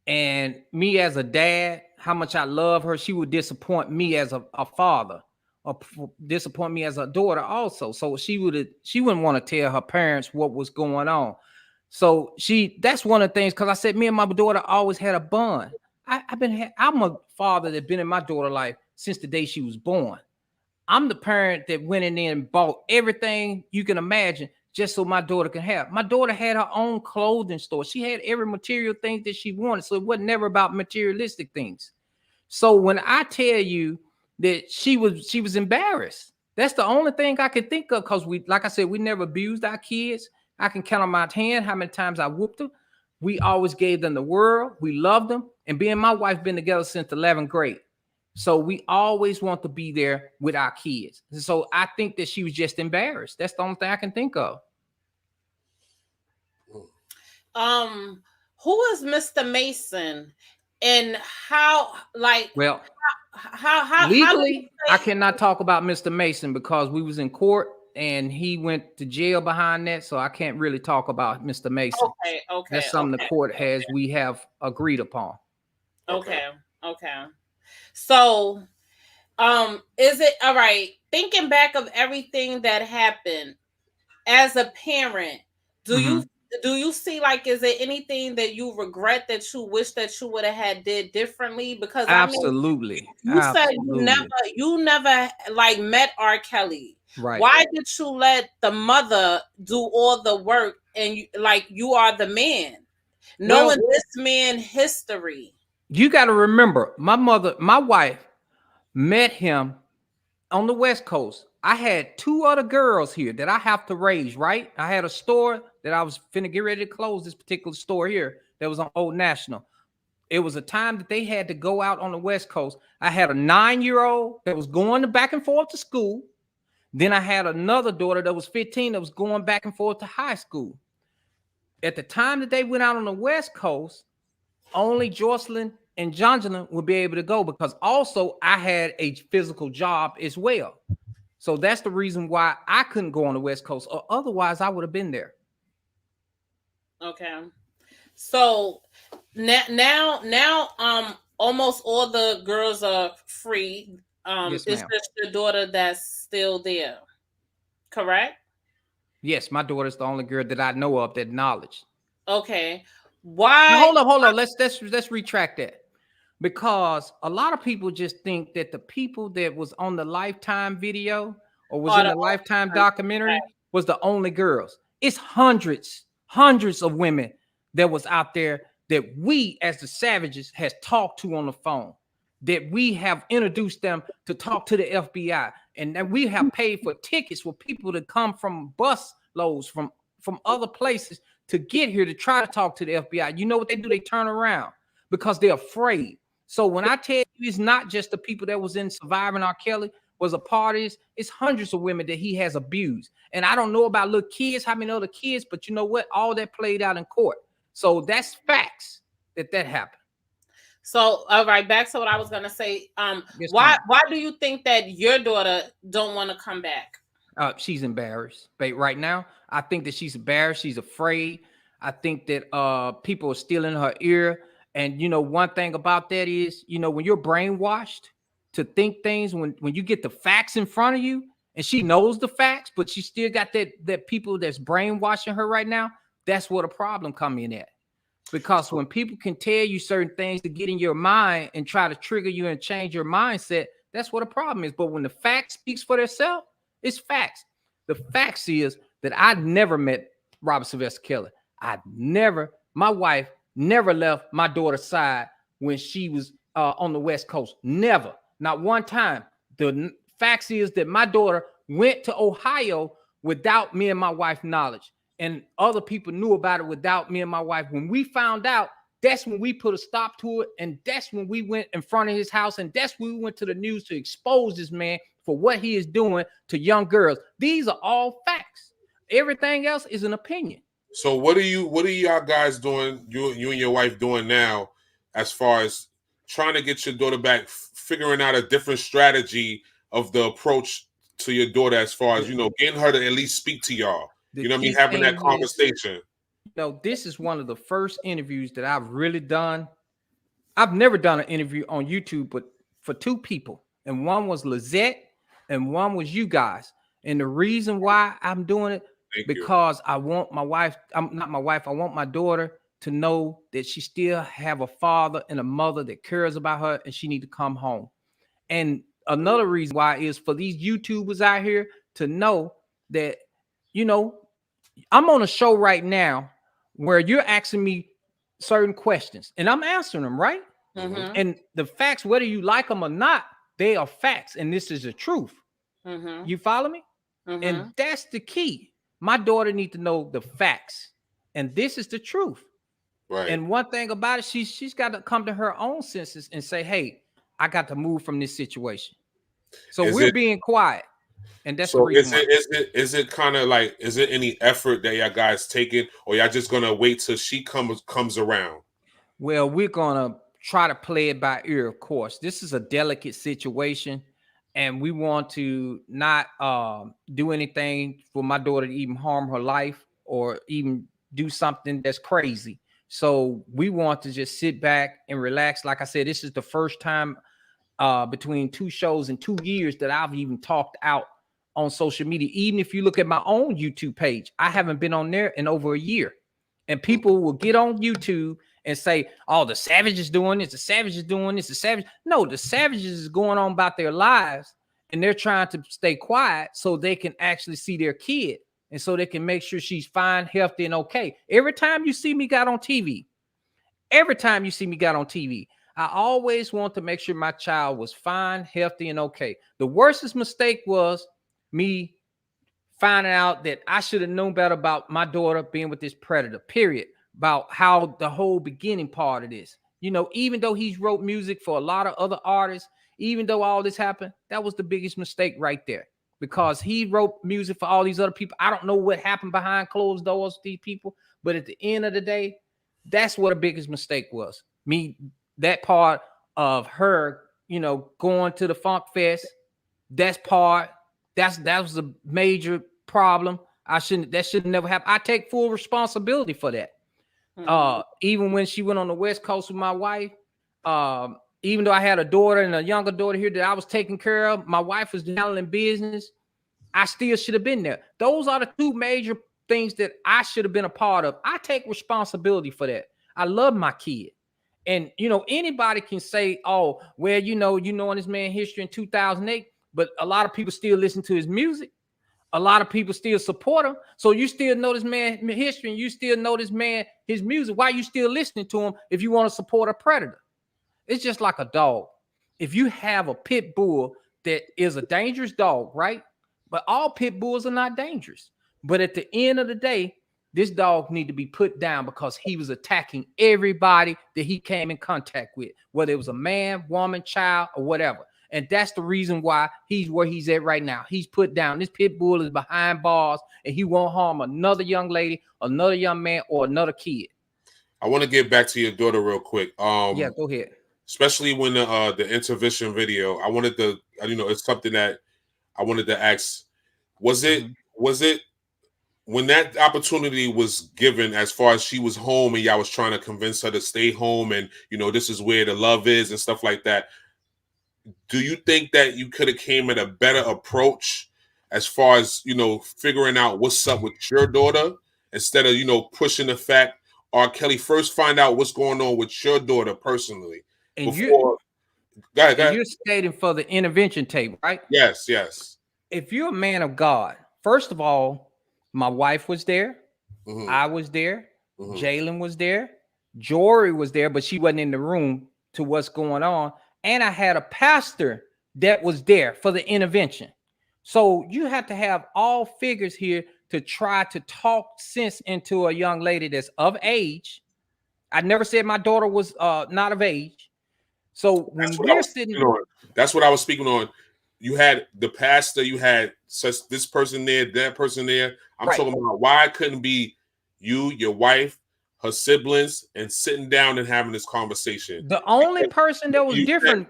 And me as a dad, how much I love her, she would disappoint me as a father, or disappoint me as a daughter also. So she wouldn't want to tell her parents what was going on. So that's one of the things, because I said me and my daughter always had a bond. I'm a father that's been in my daughter's life since the day she was born. I'm the parent that went in there and bought everything you can imagine just so my daughter can have. My daughter had her own clothing store. She had every material thing that she wanted. So it wasn't never about materialistic things. So when I tell you that she was embarrassed, That's the only thing I can think of, because we, like I said, we never abused our kids. I can count on my hand how many times I whooped them. We always gave them the world. We loved them. And me and my wife been together since 11th grade. So we always want to be there with our kids. So I think that she was just embarrassed. That's the only thing I can think of. Who is Mr. Mason, and how, like, well, how legally, I cannot talk about Mr. Mason because we was in court and he went to jail behind that. So I can't really talk about Mr. Mason. Okay. That's something the court we have agreed upon. Okay. So, is it all right? Thinking back of everything that happened, as a parent, do you see, like, is there anything that you regret that you wish that you would have had did differently? Because absolutely, I mean, you said you never like met R.Kelly. Right. Why did you let the mother do all the work and you are the man, knowing this man history? You got to remember, my wife met him on the West Coast. I had 2 other girls here that I have to raise, right? I had a store that I was finna get ready to close, this particular store here that was on Old National. It was a time that they had to go out on the West Coast. I had a 9-year-old that was going back and forth to school. Then I had another daughter that was 15 that was going back and forth to high school. At the time that they went out on the West Coast, only Joycelyn and Joycelyn would be able to go, because also I had a physical job as well. So that's the reason why I couldn't go on the West Coast, or otherwise I would have been there. Okay. So now, almost all the girls are free. Yes, it's just your daughter that's still there, correct? Yes, my daughter's the only girl that I know of that knowledge. Okay. Why? Now, hold on. Let's retract that. Because a lot of people just think that the people that was on the Lifetime video or was in the Lifetime documentary was the only girls. It's hundreds of women that was out there that we as the Savages has talked to on the phone, that we have introduced them to talk to the FBI, and that we have paid for tickets for people to come from bus loads from other places to get here to try to talk to the FBI. You know what they do? They turn around because they're afraid. So when I tell you, it's not just the people that was in Surviving R.Kelly was a part of this, it's hundreds of women that he has abused. And I don't know about little kids, how many other kids, but you know what? All that played out in court. So that's facts that happened. So, all right, back to what I was going to say. Yes, why do you think that your daughter don't want to come back? She's embarrassed. But right now, I think that she's embarrassed. She's afraid. I think that people are still in her ear. And, you know, one thing about that is, you know, when you're brainwashed to think things, when you get the facts in front of you, and she knows the facts, but she still got that people that's brainwashing her right now, that's where the problem come in at. Because when people can tell you certain things to get in your mind and try to trigger you and change your mindset, that's what the problem is. But when the fact speaks for themselves, it's facts. The facts is that I never met Robert Sylvester Kelly. My wife never left my daughter's side when she was on the West Coast. Never. Not one time. The facts is that my daughter went to Ohio without me and my wife's knowledge. And other people knew about it without me and my wife. When we found out, that's when we put a stop to it. And that's when we went in front of his house. And that's when we went to the news to expose this man for what he is doing to young girls. These are all facts. Everything else is an opinion. So what are y'all guys doing, you and your wife doing now, as far as trying to get your daughter back, figuring out a different strategy of the approach to your daughter, as far as, you know, getting her to at least speak to y'all? You know what I mean? Having that conversation. This is one of the first interviews that I've really done. I've never done an interview on YouTube, but for 2 people. And one was Lizette and one was you guys. And the reason why I'm doing it, because I want my wife, I want my daughter to know that she still have a father and a mother that cares about her, and she need to come home. And another reason why is for these YouTubers out here to know that, you know, I'm on a show right now where you're asking me certain questions and I'm answering them, right? Mm-hmm. And the facts, whether you like them or not, they are facts. And this is the truth. You follow me? And that's the key. My daughter needs to know the facts, and this is the truth. Right. And one thing about it, she's got to come to her own senses and say, "Hey, I got to move from this situation." So we're being quiet, and that's the reason why. Is it kind of like, is it any effort that y'all guys taking, or y'all just gonna wait till she comes around? Well, we're gonna try to play it by ear, of course. This is a delicate situation, and we want to not do anything for my daughter to even harm her life or even do something that's crazy. So we want to just sit back and relax. Like I said, this is the first time between 2 shows in 2 years that I've even talked out on social media. Even if you look at my own YouTube page, I haven't been on there in over a year. And people will get on YouTube and say, "Oh, the Savage is doing this, the Savage is doing this, the Savage." No, the Savages is going on about their lives, and they're trying to stay quiet so they can actually see their kid, and so they can make sure she's fine, healthy, and okay. Every time you see me got on TV, I always want to make sure my child was fine, healthy, and okay. The worstest mistake was me finding out that I should have known better about my daughter being with this predator, period. About how the whole beginning part of this, even though he's wrote music for a lot of other artists, even though all this happened, that was the biggest mistake right there, because he wrote music for all these other people. I don't know what happened behind closed doors with these people, but at the end of the day, that's what the biggest mistake was. That part of her, going to the Funk Fest, that was a major problem. That should never happen. I take full responsibility for that. Even when she went on the West Coast with my wife, even though I had a daughter and a younger daughter here that I was taking care of, my wife was handling business. I still should have been there. Those are the 2 major things that I should have been a part of. I take responsibility for that. I love my kid. And, anybody can say, "Oh, well, knowing this man history in 2008, but a lot of people still listen to his music. A lot of people still support him. So you still know this man history and you still know this man, his music. Why are you still listening to him if you want to support a predator?" It's just like a dog. If you have a pit bull that is a dangerous dog, right? But all pit bulls are not dangerous. But at the end of the day, this dog need to be put down because he was attacking everybody that he came in contact with, whether it was a man, woman, child, or whatever. And that's the reason why he's where he's at right now. He's put down. This pit bull is behind bars, and he won't harm another young lady, another young man, or another kid. I want to get back to your daughter real quick. Yeah, go ahead. Especially when the intervention video, I wanted to, it's something that I wanted to ask. Was it when that opportunity was given, as far as she was home and y'all was trying to convince her to stay home and, this is where the love is and stuff like that, do you think that you could have came at a better approach as far as, figuring out what's up with your daughter instead of, pushing the fact, R.Kelly, first find out what's going on with your daughter personally? And before, go ahead. You're stating for the intervention tape, right? Yes. If you're a man of God, first of all, my wife was there. I was there. Jalen was there. Jory was there, but she wasn't in the room to what's going on. And I had a pastor that was there for the intervention. So you have to have all figures here to try to talk sense into a young lady that's of age. I never said my daughter was not of age. So when we're sitting, that's what I was speaking on. You had the pastor, you had this person there, that person there. I'm talking about why it couldn't be you, your wife, her siblings, and sitting down and having this conversation. The only person that was different.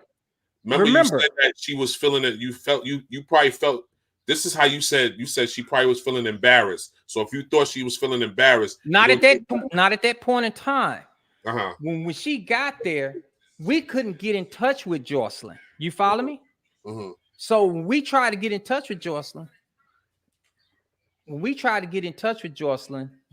Remember, you said that she was feeling it. You probably felt. This is how you said. You said she probably was feeling embarrassed. So if you thought she was feeling embarrassed, not at that point in time. When she got there, we couldn't get in touch with Joycelyn. You follow me? So when we tried to get in touch with Joycelyn,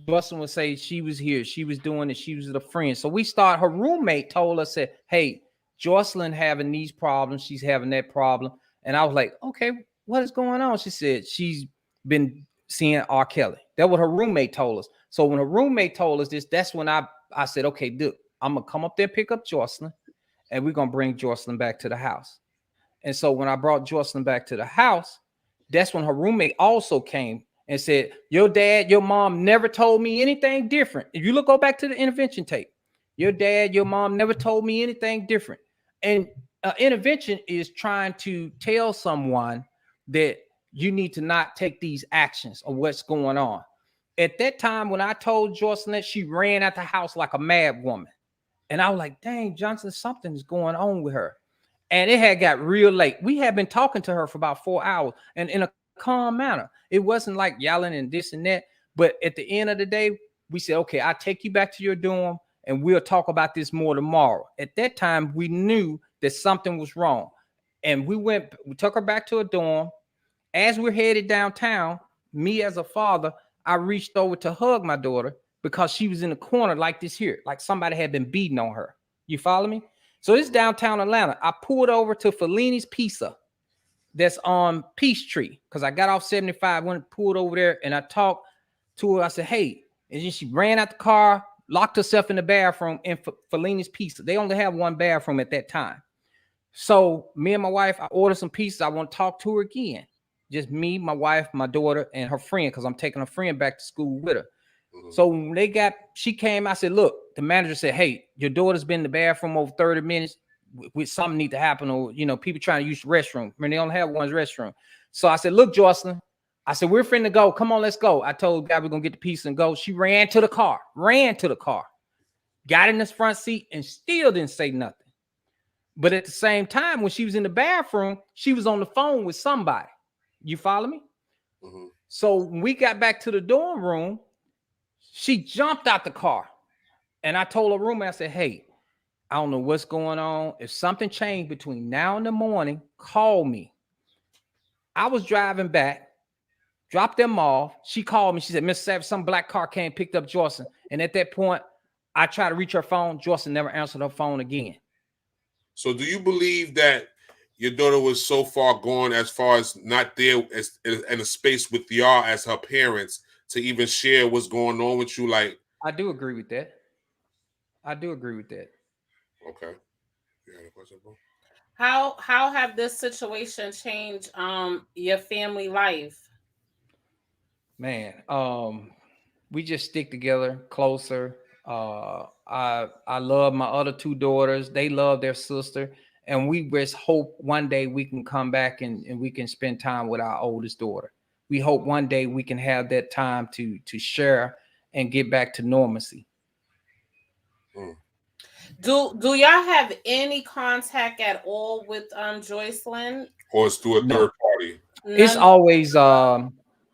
Joycelyn would say she was here, she was doing it, she was with a friend. So her roommate told us, said, "Hey, Joycelyn having these problems, she's having that problem." And I was like, "Okay, what is going on?" She said she's been seeing R.Kelly. That's what her roommate told us. So when her roommate told us this, that's when I said, "Okay, dude, I'm gonna come up there and pick up Joycelyn, and we're gonna bring Joycelyn back to the house." And so when I brought Joycelyn back to the house, that's when her roommate also came and said, your dad, your mom never told me anything different. If you go back to the intervention tape, your dad, your mom never told me anything different. And intervention is trying to tell someone that you need to not take these actions of what's going on. At that time, when I told Joycelyn, she ran out the house like a mad woman. And I was like, dang, Johnson, something's going on with her. And it had got real late. We had been talking to her for about 4 hours and in a calm manner. It wasn't like yelling and this and that. But at the end of the day, we said, okay, I'll take you back to your dorm and we'll talk about this more tomorrow. At that time, we knew that something was wrong. And we took her back to a dorm. As we're headed downtown, me as a father, I reached over to hug my daughter because she was in the corner like this here, like somebody had been beating on her. You follow me? So it's downtown Atlanta. I pulled over to Fellini's Pizza that's on Peachtree because I got off 75, went and pulled over there, and I talked to her. I said, hey, and then she ran out the car, locked herself in the bathroom in Fellini's Pizza. They only have one bathroom at that time. So me and my wife, I ordered some pizza. I want to talk to her again. Just me, my wife, my daughter, and her friend, because I'm taking a friend back to school with her. So when she came, I said, look, the manager said, hey, your daughter's been in the bathroom over 30 minutes. With something need to happen, or, people trying to use the restroom. I mean, they only have one restroom. So I said, look, Joycelyn, I said, we're finna go. Come on, let's go. I told the guy we're going to get the pizza and go. She ran to the car, got in this front seat and still didn't say nothing. But at the same time, when she was in the bathroom, she was on the phone with somebody. You follow me? Mm-hmm. So when we got back to the dorm room, she jumped out the car. And I told her roommate, I said, hey, I don't know what's going on. If something changed between now and the morning, call me. I was driving back, dropped them off. She called me. She said, Mr. Savage, some black car came, picked up Joycelyn. And at that point, I tried to reach her phone. Joycelyn never answered her phone again. So do you believe that your daughter was so far gone as far as not there as in a space with y'all as her parents to even share what's going on with you? Like, I do agree with that. Okay. You had a question, bro? How have this situation changed your family life? Man, we just stick together closer. I love my other two daughters. They love their sister. And we just hope one day we can come back and we can spend time with our oldest daughter. We hope one day we can have that time to share and get back to normalcy. Do y'all have any contact at all with Joycelyn? Or it's through a third party? It's always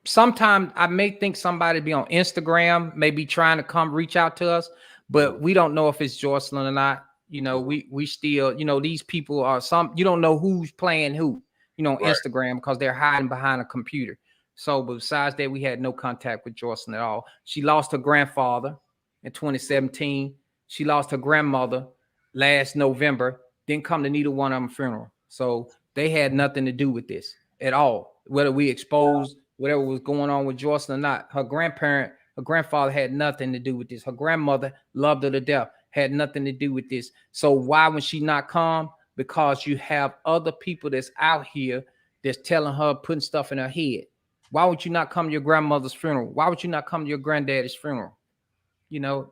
sometimes I may think somebody be on Instagram, maybe trying to come reach out to us, but we don't know if it's Joycelyn or not. We still, these people are you don't know who's playing who, on Instagram because they're hiding behind a computer. So besides that, we had no contact with Joycelyn at all. She lost her grandfather in 2017. She lost her grandmother last November. Didn't come to neither one of them funeral. So they had nothing to do with this at all. Whether we exposed whatever was going on with Joycelyn or not, her grandfather had nothing to do with this. Her grandmother loved her to death, had nothing to do with this. So why would she not come? Because you have other people that's out here that's telling her, putting stuff in her head. Why would you not come to your grandmother's funeral? Why would you not come to your granddaddy's funeral?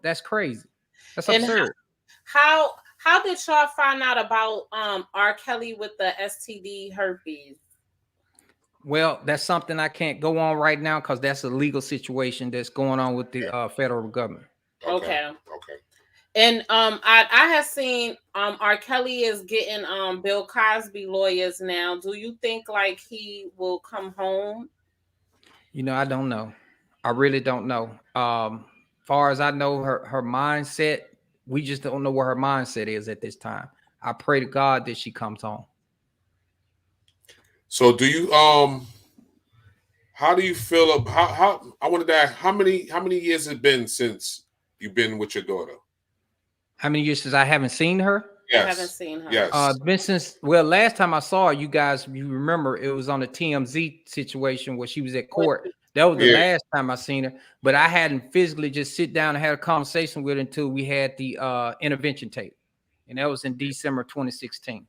That's crazy. That's absurd. How did y'all find out about R.Kelly with the STD herpes? Well, that's something I can't go on right now because that's a legal situation that's going on with the federal government. Okay. And I have seen R. Kelly is getting Bill Cosby lawyers now. Do you think like he will come home? I don't know. I really don't know. Far as I know, her mindset, we just don't know where her mindset is at this time. I pray to God that she comes home. So do you how do you feel about how I wanted to ask how many years has it been since you've been with your daughter? How many years since I haven't seen her? Yes. I haven't seen her. Yes. Been since, last time I saw her, you guys, you remember it was on the TMZ situation where she was at court. That was the last time I seen her, but I hadn't physically just sit down and had a conversation with her until we had the intervention tape. And that was in December 2016.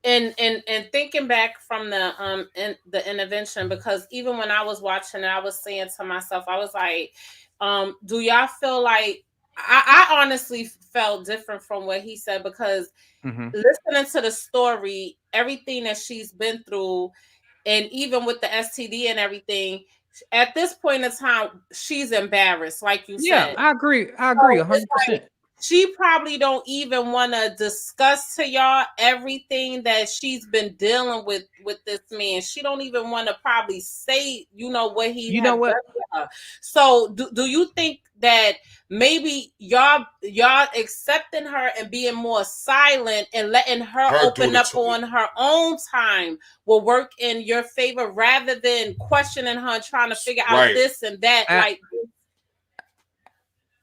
and thinking back from the intervention, because even when I was watching it, I was saying to myself, I was like, do y'all feel like I honestly felt different from what he said, because listening to the story, everything that she's been through, and even with the STD and everything, at this point in time, she's embarrassed, like you said. I agree. I agree 100%. She probably don't even want to discuss to y'all everything that she's been dealing with this man. She don't even want to probably say, what he has done to her. So do you think that maybe y'all accepting her and being more silent and letting her open up on her own time will work in your favor, rather than questioning her and trying to figure out this and that?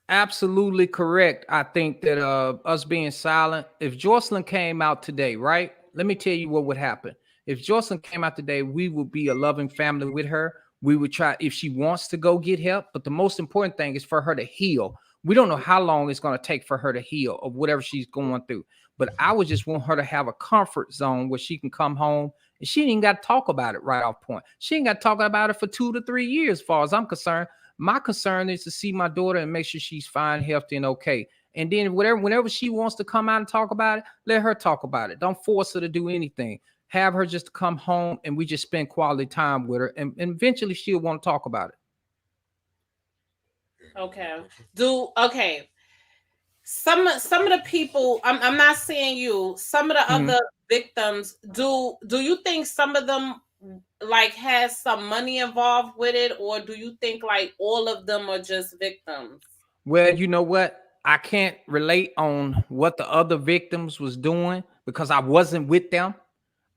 Absolutely correct. I think that us being silent, if Joycelyn came out today, right? Let me tell you what would happen. If Joycelyn came out today, we would be a loving family with her. We would try, if she wants to go get help, but the most important thing is for her to heal. We don't know how long it's going to take for her to heal of whatever she's going through. But I would just want her to have a comfort zone where she can come home and she ain't got to talk about it right off point. She ain't got to talk about it for 2 to 3 years, as far as I'm concerned. My concern is to see my daughter and make sure she's fine, healthy, and okay. And then whenever she wants to come out and talk about it, let her talk about it. Don't force her to do anything. Have her just come home and we just spend quality time with her. And eventually she'll want to talk about it. Okay. Some of the people, I'm not saying you, some of the other victims, do you think some of them like has some money involved with it, or do you think like all of them are just victims? Well, you know what? I can't relate on what the other victims was doing because I wasn't with them.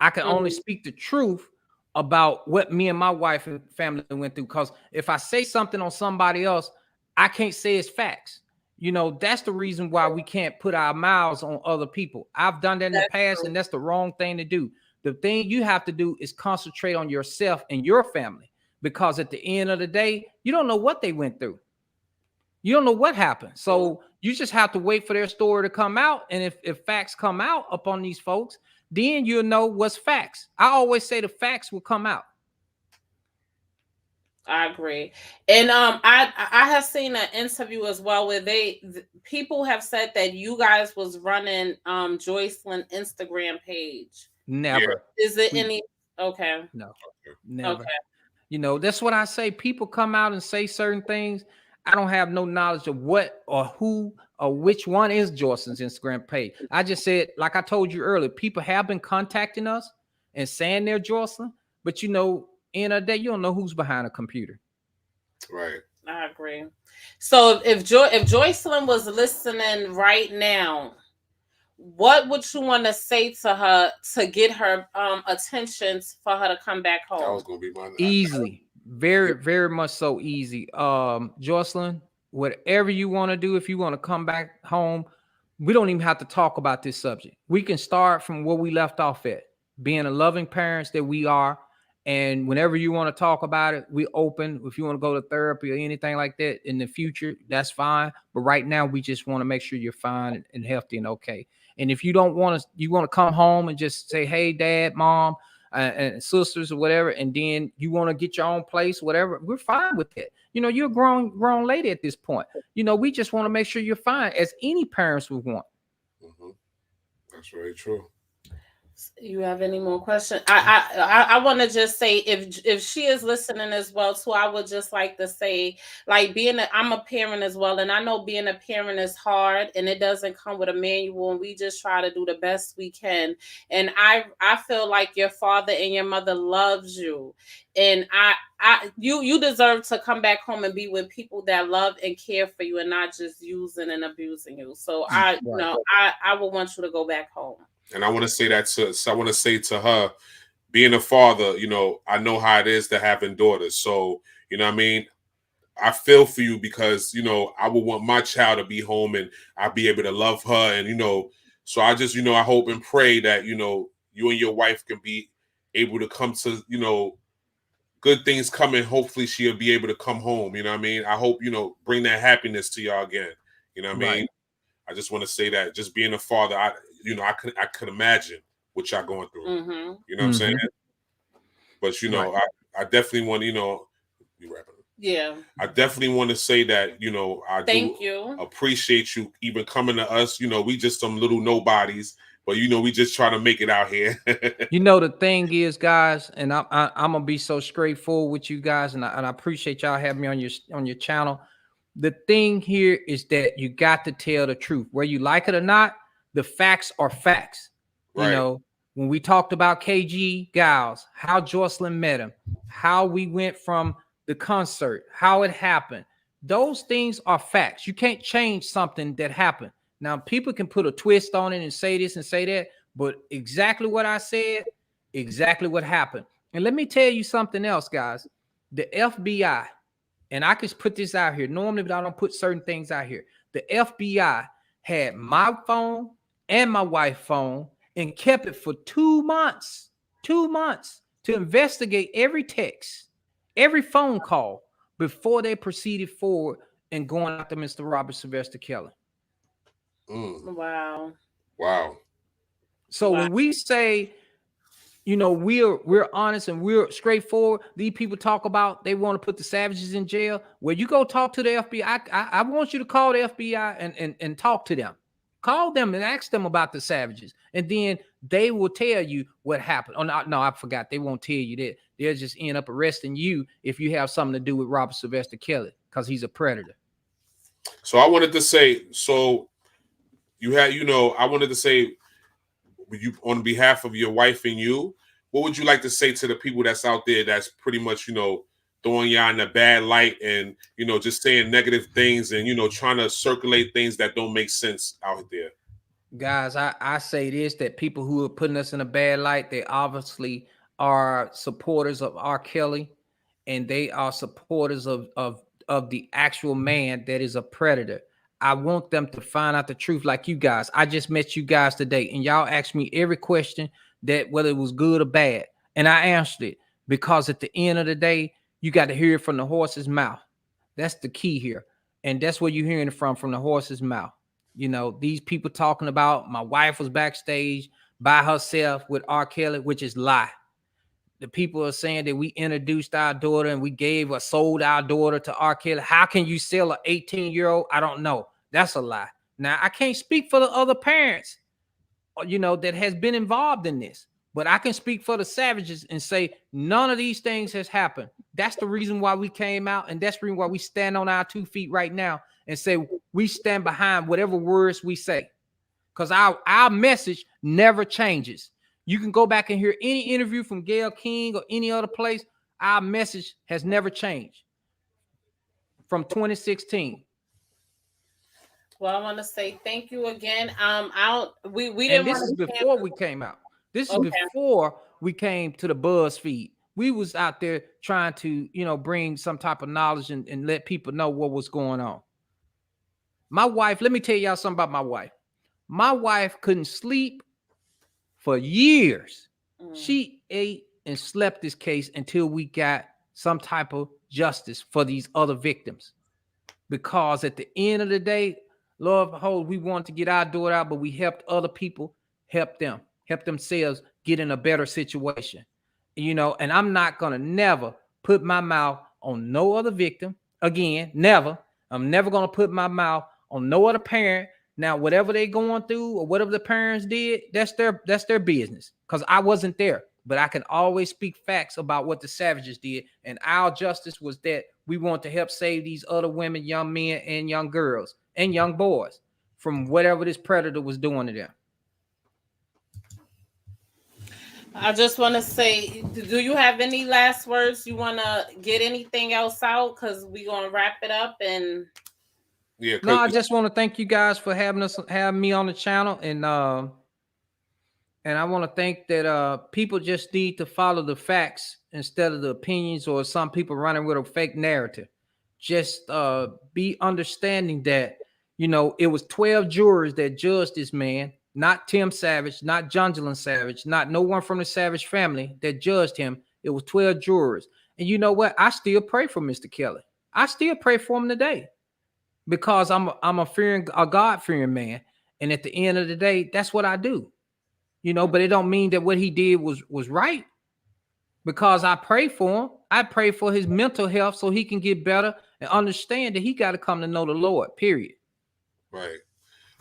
I can only speak the truth about what me and my wife and family went through. Because if I say something on somebody else, I can't say it's facts. That's the reason why we can't put our mouths on other people. I've done that in the past, and that's the wrong thing to do. The thing you have to do is concentrate on yourself and your family, because at the end of the day, you don't know what they went through. You don't know what happened. So you just have to wait for their story to come out. And if facts come out upon these folks, then you'll know what's facts. I always say the facts will come out. I agree. And I have seen an interview as well where people have said that you guys was running Joycelyn Instagram page. Never. Is it any? Okay. No. Never. Okay. That's what I say. People come out and say certain things. I don't have no knowledge of what or who or which one is Joycelyn's Instagram page. I just said, like I told you earlier, people have been contacting us and saying they're Joycelyn, but end of the day, you don't know who's behind a computer. Right. I agree. So if Joycelyn was listening right now, what would you want to say to her to get her attention for her to come back home? That was gonna be my easily. Very, very much so easy. Joycelyn, whatever you want to do, if you want to come back home, we don't even have to talk about this subject. We can start from where we left off at, being a loving parents that we are. And whenever you want to talk about it, we're open. If you want to go to therapy or anything like that in the future, that's fine. But right now, we just want to make sure you're fine and healthy and okay. And if you don't want to, you want to come home and just say, hey, dad, mom, and sisters or whatever, and then you want to get your own place, whatever, we're fine with it. You're a grown lady at this point. We just want to make sure you're fine, as any parents would want. That's very true. You have any more questions? I want to just say, if she is listening as well too, I would just like to say, like, I'm a parent as well, and I know being a parent is hard, and it doesn't come with a manual, and we just try to do the best we can. And I feel like your father and your mother loves you, and you deserve to come back home and be with people that love and care for you, and not just using and abusing you. So I would want you to go back home. And I want to say to her, being a father, I know how it is to having daughters. So, I mean, I feel for you, because, I would want my child to be home and I'll be able to love her. And, so I just, I hope and pray that, you and your wife can be able to come to, good things coming. Hopefully she'll be able to come home. You know what I mean? I hope, bring that happiness to y'all again. You know what I mean? I just want to say that just being a father, I could imagine what y'all going through. Mm-hmm. You know what I'm saying? But Right. I definitely want you wrapping up. Yeah. I definitely want to say that I Thank do you. appreciate you even coming to us. We just some little nobodies, but we just try to make it out here. The thing is, guys, and I'm gonna be so straightforward with you guys, and I appreciate y'all having me on your channel. The thing here is that you got to tell the truth, whether you like it or not. The facts are facts. Right. When we talked about KG Giles, how Joycelyn met him, how we went from the concert, how it happened, those things are facts. You can't change something that happened. Now, people can put a twist on it and say this and say that, but exactly what I said, exactly what happened. And let me tell you something else, guys. The FBI, and I can put this out here normally, but I don't put certain things out here. The FBI had my phone and my wife's phone and kept it for 2 months, 2 months to investigate every text, every phone call before they proceeded forward and going after Mr. Robert Sylvester Kelly. Wow. So when we say, we're honest and we're straightforward, these people talk about they want to put the savages in jail. Well, you go talk to the FBI. I want you to call the FBI and talk to them. Call them and ask them about the savages, and then they will tell you what happened. Oh, no, I forgot. They won't tell you that. They'll just end up arresting you if you have something to do with Robert Sylvester Kelly because he's a predator. So I wanted to say, I wanted to say, you on behalf of your wife and you, what would you like to say to the people that's out there that's pretty much, throwing y'all in a bad light and, just saying negative things and, trying to circulate things that don't make sense out there? Guys, I say this, that people who are putting us in a bad light, they obviously are supporters of R.Kelly, and they are supporters of the actual man that is a predator. I want them to find out the truth like you guys. I just met you guys today, and y'all asked me every question that whether it was good or bad, and I answered it because at the end of the day, you got to hear it from the horse's mouth. That's the key here, and that's where you're hearing it from the horse's mouth. These people talking about my wife was backstage by herself with R. Kelly, which is lie. The people are saying that we introduced our daughter and we sold our daughter to R. Kelly. How can you sell an 18-year-old? I don't know. That's a lie. Now, I can't speak for the other parents, that has been involved in this, but I can speak for the savages and say none of these things has happened. That's the reason why we came out, and that's the reason why we stand on our 2 feet right now and say we stand behind whatever words we say, because our message never changes. You can go back and hear any interview from Gayle King or any other place. Our message has never changed from 2016. Well, I want to say thank you again. We didn't. And this is before we came out. This is before we came to the BuzzFeed. We was out there trying to, bring some type of knowledge and let people know what was going on. My wife, let me tell y'all something about my wife. My wife couldn't sleep for years. She ate and slept this case until we got some type of justice for these other victims. Because at the end of the day, Lord behold, we wanted to get our daughter out, but we helped other people, help themselves get in a better situation. And I'm not going to never put my mouth on no other victim again. Never. I'm never going to put my mouth on no other parent. Now, whatever they going through or whatever the parents did, that's their business, because I wasn't there. But I can always speak facts about what the savages did. And our justice was that we want to help save these other women, young men, and young girls and young boys from whatever this predator was doing to them. I just want to say, do you have any last words? You want to get anything else out? Because we're going to wrap it up. And yeah, no, I just want to thank you guys for having me on the channel. And I want to think that people just need to follow the facts instead of the opinions or some people running with a fake narrative. Just be understanding that, it was 12 jurors that judged this man, not Tim Savage, not Joycelyn Savage, not no one from the Savage family that judged him. It was 12 jurors. And you know what? I still pray for Mr. Kelly. I still pray for him today because I'm a God-fearing man. And at the end of the day, that's what I do. you know, but it don't mean that what he did was right, because I pray for him. I pray for his mental health so he can get better and understand that he got to come to know the Lord, period. Right.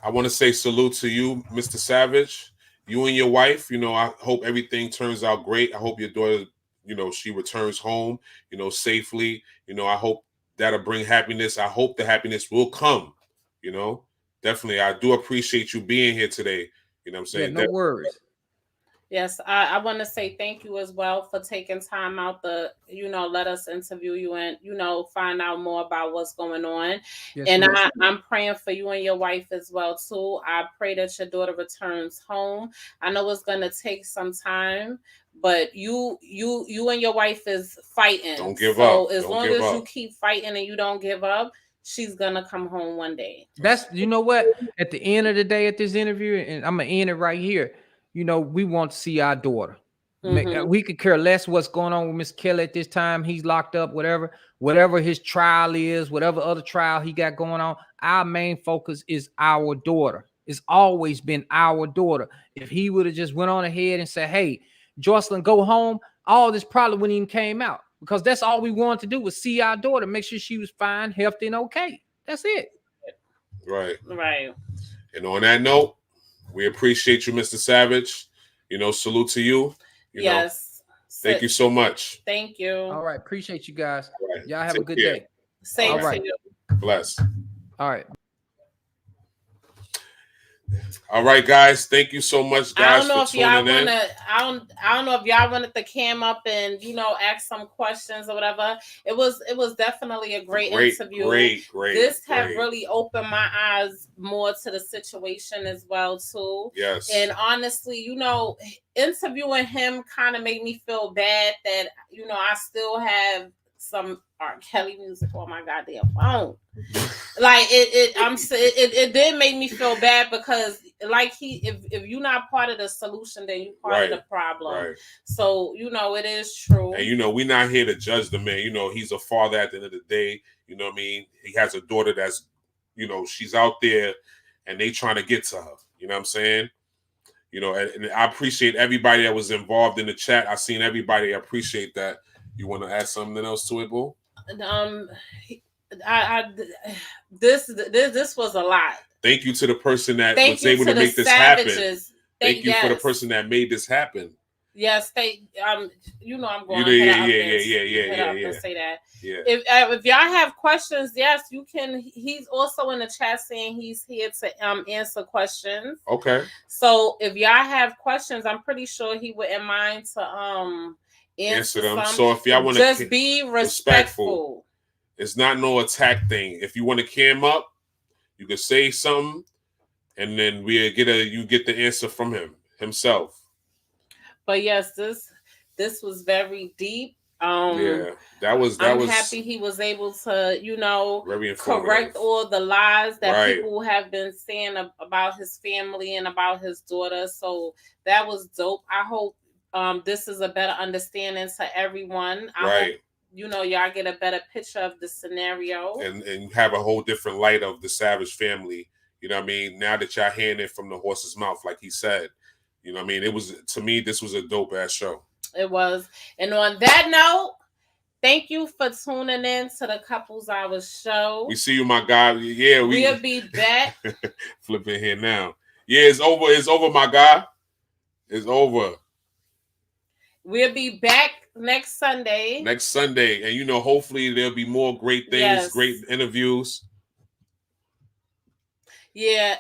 I want to say salute to you, Mr. Savage. You and your wife, you know, I hope everything turns out great. I hope your daughter, you know, she returns home, you know, safely. You know, I hope that'll bring happiness. I hope the happiness will come, you know. Definitely. I do appreciate you being here today. You know what I'm saying? Yeah, no worries. Yes, I want to say thank you as well for taking time out to, let us interview you and, find out more about what's going on. Yes, and ma'am. I'm praying for you and your wife as well, too. I pray that your daughter returns home. I know it's going to take some time, but you and your wife is fighting. Don't give up. So as Don't long give as up. you keep fighting and you don't give up, she's going to come home one day. That's, you know what, at the end of the day, at this interview, and I'm going to end it right here, you know, we want to see our daughter. We could care less what's going on with Miss Kelly at this time. He's locked up, whatever his trial is, whatever other trial he got going on. Our main focus is our daughter. It's always been our daughter. If he would have just went on ahead and said, hey, Joycelyn, go home, all this probably wouldn't even came out, because that's all we wanted to do was see our daughter, make sure she was fine, healthy, and okay. That's it. Right. Right. And on that note, we appreciate you, Mr. Savage. You know, salute to you. Yes. Thank you so much. Thank you. All right. Appreciate you guys. Right. Y'all have a good care. day. Same All right. to you. Bless. All right. All right, guys. Thank you so much, guys, I don't know for if y'all tuning in. I don't know if y'all wanted to cam up and ask some questions or whatever. It was definitely a great interview. Great. This have really opened my eyes more to the situation as well too. Yes. And honestly, interviewing him kind of made me feel bad that I still have some R.Kelly music on my goddamn phone. Like it did make me feel bad, because like if you're not part of the solution, then you're part of the problem. Right. So it is true. And we're not here to judge the man. He's a father at the end of the day. You know what I mean? He has a daughter that's, she's out there and they trying to get to her. You know what I'm saying? And I appreciate everybody that was involved in the chat. I seen everybody. I appreciate that. You want to add something else to it, Boo? This was a lot. Thank you to the person that was able to make this happen. Thank you for the person that made this happen. Yes, I'm going to say that. Yeah. If y'all have questions, yes, you can. He's also in the chat saying he's here to answer questions. Okay. So if y'all have questions, I'm pretty sure he wouldn't mind to answer them. So if y'all want to just be respectful. It's not no attack thing. If you want to cam up, you can say something, and then you get the answer from himself. But yes, this was very deep. Yeah, I'm happy he was able to, very correct all the lies that people have been saying about his family and about his daughter. So that was dope. I hope this is a better understanding to everyone. I hope, y'all get a better picture of the scenario. And have a whole different light of the Savage family. You know what I mean? Now that y'all hearing it from the horse's mouth, like he said. You know what I mean? To me, this was a dope ass show. It was. And on that note, thank you for tuning in to the Couples Hour show. We see you, my guy. Yeah, we'll be back. Flipping here now. Yeah, it's over. It's over, my guy. It's over. We'll be back next Sunday. And hopefully there'll be more great things, great interviews. Yeah.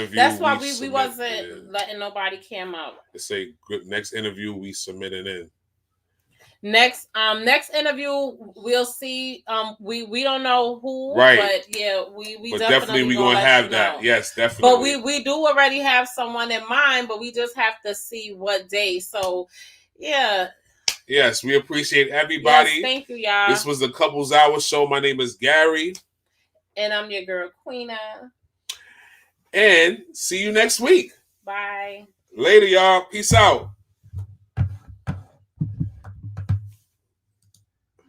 That's why we wasn't letting nobody cam out. To say good next interview we submitted in. Next interview we'll see. We don't know who, right? But yeah, we definitely we gonna have that. Yes, definitely. But we do already have someone in mind, but we just have to see what day. So yeah. Yes, we appreciate everybody. Yes, thank you, y'all. This was the Couples Hour show. My name is Gary. And I'm your girl, Queena. And see you next week. Bye. Later, y'all. Peace out.